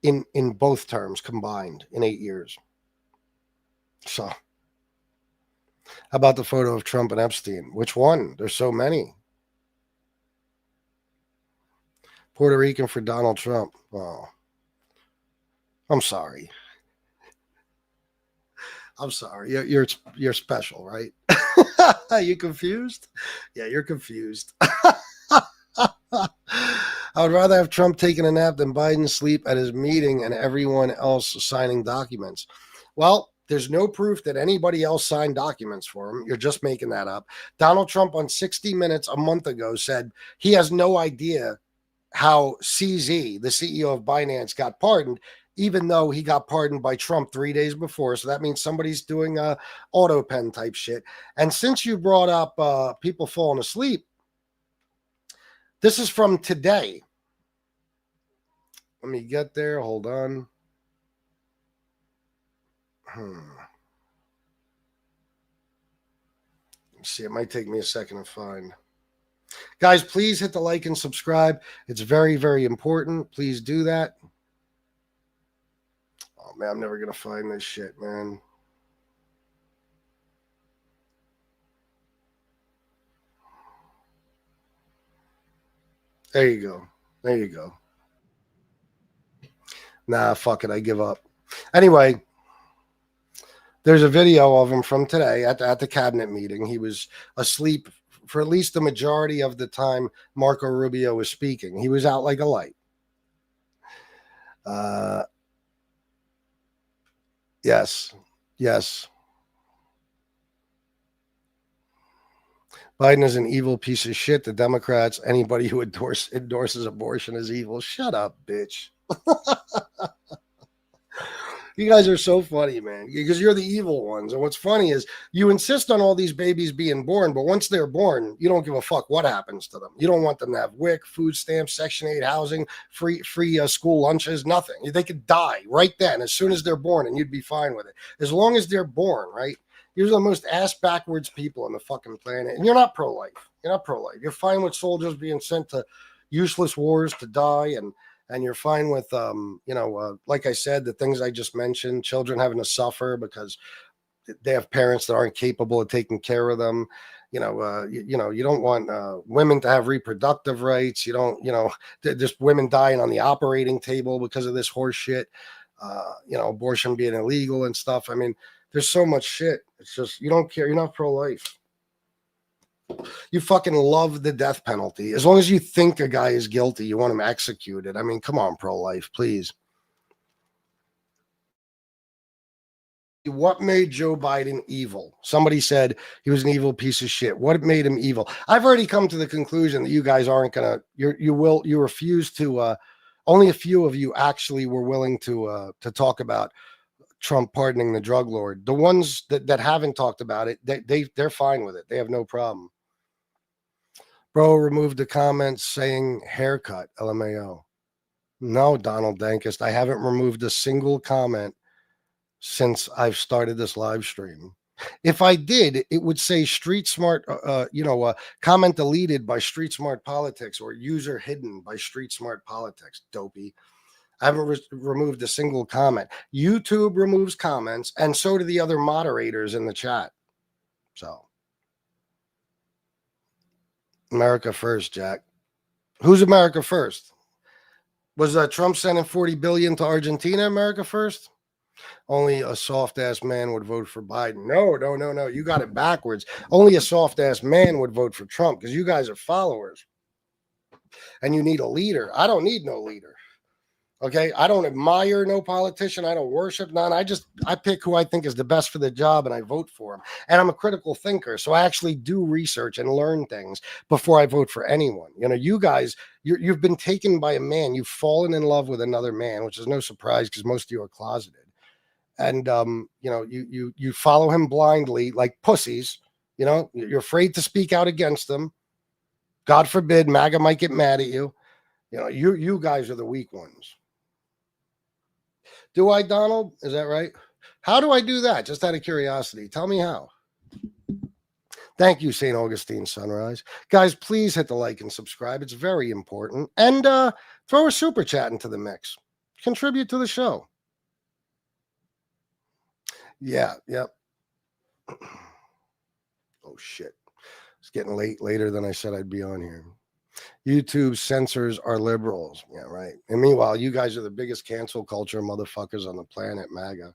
in both terms combined in 8 years. So, how about the photo of Trump and Epstein? Which one? There's so many. Puerto Rican for Donald Trump. Oh, I'm sorry. I'm sorry. You're special, right? You confused? Yeah, you're confused. I would rather have Trump taking a nap than Biden sleep at his meeting and everyone else signing documents. Well, there's no proof that anybody else signed documents for him. You're just making that up. Donald Trump on 60 Minutes a month ago said he has no idea how CZ, the CEO of Binance, got pardoned, even though he got pardoned by Trump 3 days before. So that means somebody's doing auto pen type shit. And since you brought up people falling asleep, this is from today. Let me get there. Hold on. Let's see. It might take me a second to find. Guys, please hit the like and subscribe. It's very, very important. Please do that. Oh, man, I'm never going to find this shit, man. There you go. There you go. Nah, fuck it. I give up. Anyway, there's a video of him from today at the cabinet meeting. He was asleep for at least the majority of the time Marco Rubio was speaking. He was out like a light. Yes. Biden is an evil piece of shit. The Democrats, anybody who endorses abortion is evil. Shut up, bitch. You guys are so funny, man, because you're the evil ones. And what's funny is you insist on all these babies being born, but once they're born, you don't give a fuck what happens to them. You don't want them to have WIC, food stamps, Section 8 housing, free school lunches, nothing. They could die right then as soon as they're born, and you'd be fine with it. As long as they're born, right? You're the most ass-backwards people on the fucking planet, and you're not pro-life. You're not pro-life. You're fine with soldiers being sent to useless wars to die, and you're fine with, like I said, the things I just mentioned, children having to suffer because they have parents that aren't capable of taking care of them. You don't want women to have reproductive rights. You don't, there's women dying on the operating table because of this horse shit. Abortion being illegal and stuff. I mean, there's so much shit. It's just, you don't care. You're not pro-life. You fucking love the death penalty. As long as you think a guy is guilty, you want him executed. I mean, come on, pro-life, please. What made Joe Biden evil? Somebody said he was an evil piece of shit. What made him evil? I've already come to the conclusion that you guys aren't gonna. You refuse to. Only a few of you actually were willing to talk about Trump pardoning the drug lord. The ones that haven't talked about it, they're fine with it. They have no problem. Bro removed the comments saying haircut, LMAO. No, Donald Dankist, I haven't removed a single comment since I've started this live stream. If I did, it would say Street Smart, comment deleted by Street Smart Politics or user hidden by Street Smart Politics, dopey. I haven't removed a single comment. YouTube removes comments, and so do the other moderators in the chat. So, America first, Jack. Who's America first? Was Trump sending $40 billion to Argentina America first? Only a soft-ass man would vote for Biden. No. You got it backwards. Only a soft-ass man would vote for Trump because you guys are followers. And you need a leader. I don't need no leader. Okay, I don't admire no politician. I don't worship none. I pick who I think is the best for the job and I vote for him. And I'm a critical thinker, so I actually do research and learn things before I vote for anyone. You guys, you've been taken by a man. You've fallen in love with another man, which is no surprise because most of you are closeted. And you follow him blindly like pussies. You're afraid to speak out against them. God forbid, MAGA might get mad at you. You guys are the weak ones. Do I, Donald? Is that right? How do I do that? Just out of curiosity. Tell me how. Thank you, St. Augustine Sunrise. Guys, please hit the like and subscribe. It's very important. And throw a super chat into the mix. Contribute to the show. Yeah, yep. Oh, shit. It's getting later than I said I'd be on here. YouTube censors are liberals. Yeah, right. And meanwhile, you guys are the biggest cancel culture motherfuckers on the planet, MAGA.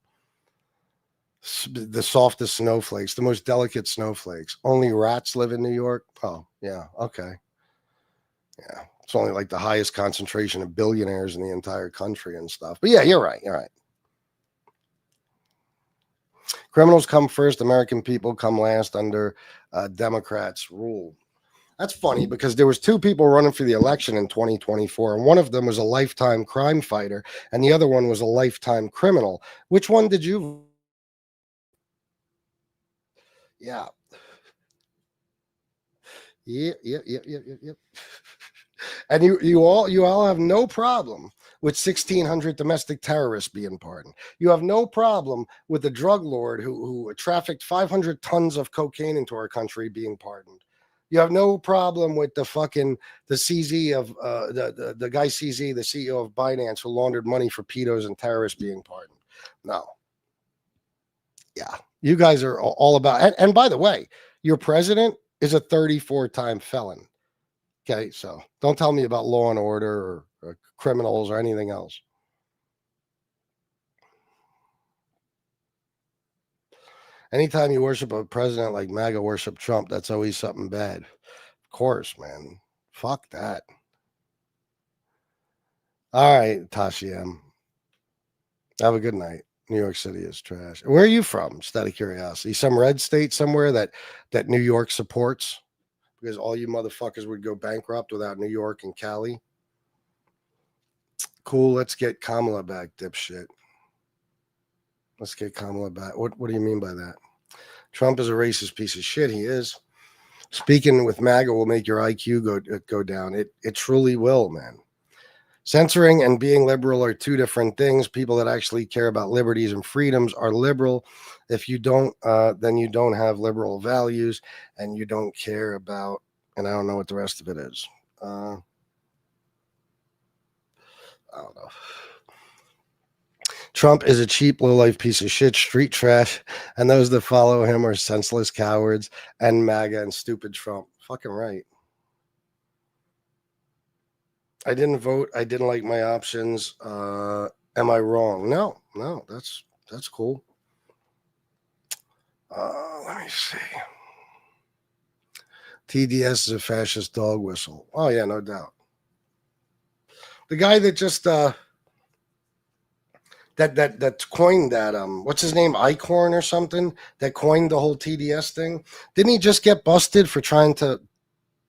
The softest snowflakes, the most delicate snowflakes. Only rats live in New York. Oh, yeah. Okay. Yeah. It's only like the highest concentration of billionaires in the entire country and stuff. But yeah, you're right. You're right. Criminals come first, American people come last under Democrats' rule. That's funny because there was two people running for the election in 2024, and one of them was a lifetime crime fighter, and the other one was a lifetime criminal. Which one did you? Yeah. Yep. And you all have no problem with 1,600 domestic terrorists being pardoned. You have no problem with the drug lord who trafficked 500 tons of cocaine into our country being pardoned. You have no problem with the CZ of the guy CZ, the CEO of Binance, who laundered money for pedos and terrorists being pardoned. No. Yeah. You guys are all about, and by the way, your president is a 34-time felon. Okay, so don't tell me about law and order or criminals or anything else. Anytime you worship a president like MAGA worship Trump, that's always something bad. Of course, man. Fuck that. All right, Tashi M. Have a good night. New York City is trash. Where are you from? Just out of curiosity. Some red state somewhere that New York supports? Because all you motherfuckers would go bankrupt without New York and Cali. Cool, let's get Kamala back, dipshit. Let's get Kamala back. What do you mean by that? Trump is a racist piece of shit. He is. Speaking with MAGA will make your IQ go down. It truly will, man. Censoring and being liberal are two different things. People that actually care about liberties and freedoms are liberal. If you don't, then you don't have liberal values and you don't care about, and I don't know what the rest of it is. I don't know. Trump is a cheap, low-life piece of shit, street trash, and those that follow him are senseless cowards and MAGA and stupid Trump. Fucking right. I didn't vote. I didn't like my options. Am I wrong? No, that's cool. Let me see. TDS is a fascist dog whistle. Oh yeah, no doubt. The guy that just that coined that what's his name, Icorn or something, that coined the whole TDS thing. Didn't he just get busted for trying to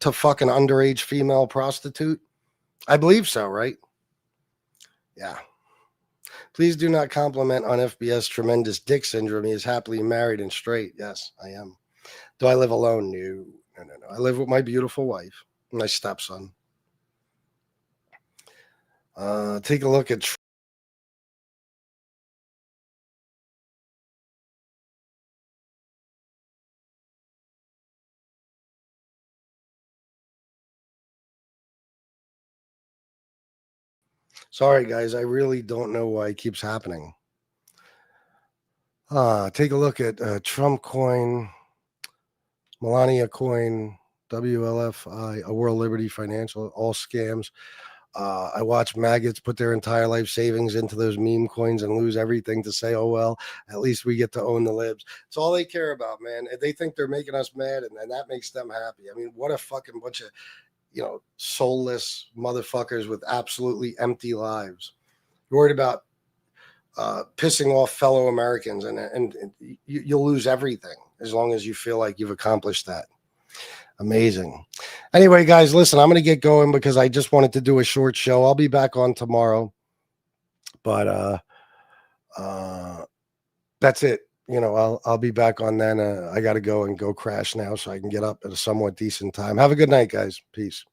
fuck an underage female prostitute? I believe so, right? Yeah. Please do not compliment on FBS tremendous dick syndrome. He is happily married and straight. Yes, I am. Do I live alone? No. I live with my beautiful wife, my stepson. Take a look at. Sorry, guys. I really don't know why it keeps happening. Take a look at Trump coin, Melania coin, WLFI, a World Liberty Financial, all scams. I watch maggots put their entire life savings into those meme coins and lose everything to say, oh, well, at least we get to own the libs. It's all they care about, man. They think they're making us mad, and that makes them happy. I mean, what a fucking bunch of, soulless motherfuckers with absolutely empty lives. You're worried about pissing off fellow Americans, and you'll lose everything as long as you feel like you've accomplished that. Amazing. Anyway, guys, listen, I'm going to get going because I just wanted to do a short show. I'll be back on tomorrow, but that's it. I'll be back on then. I got to go crash now so I can get up at a somewhat decent time. Have a good night, guys. Peace.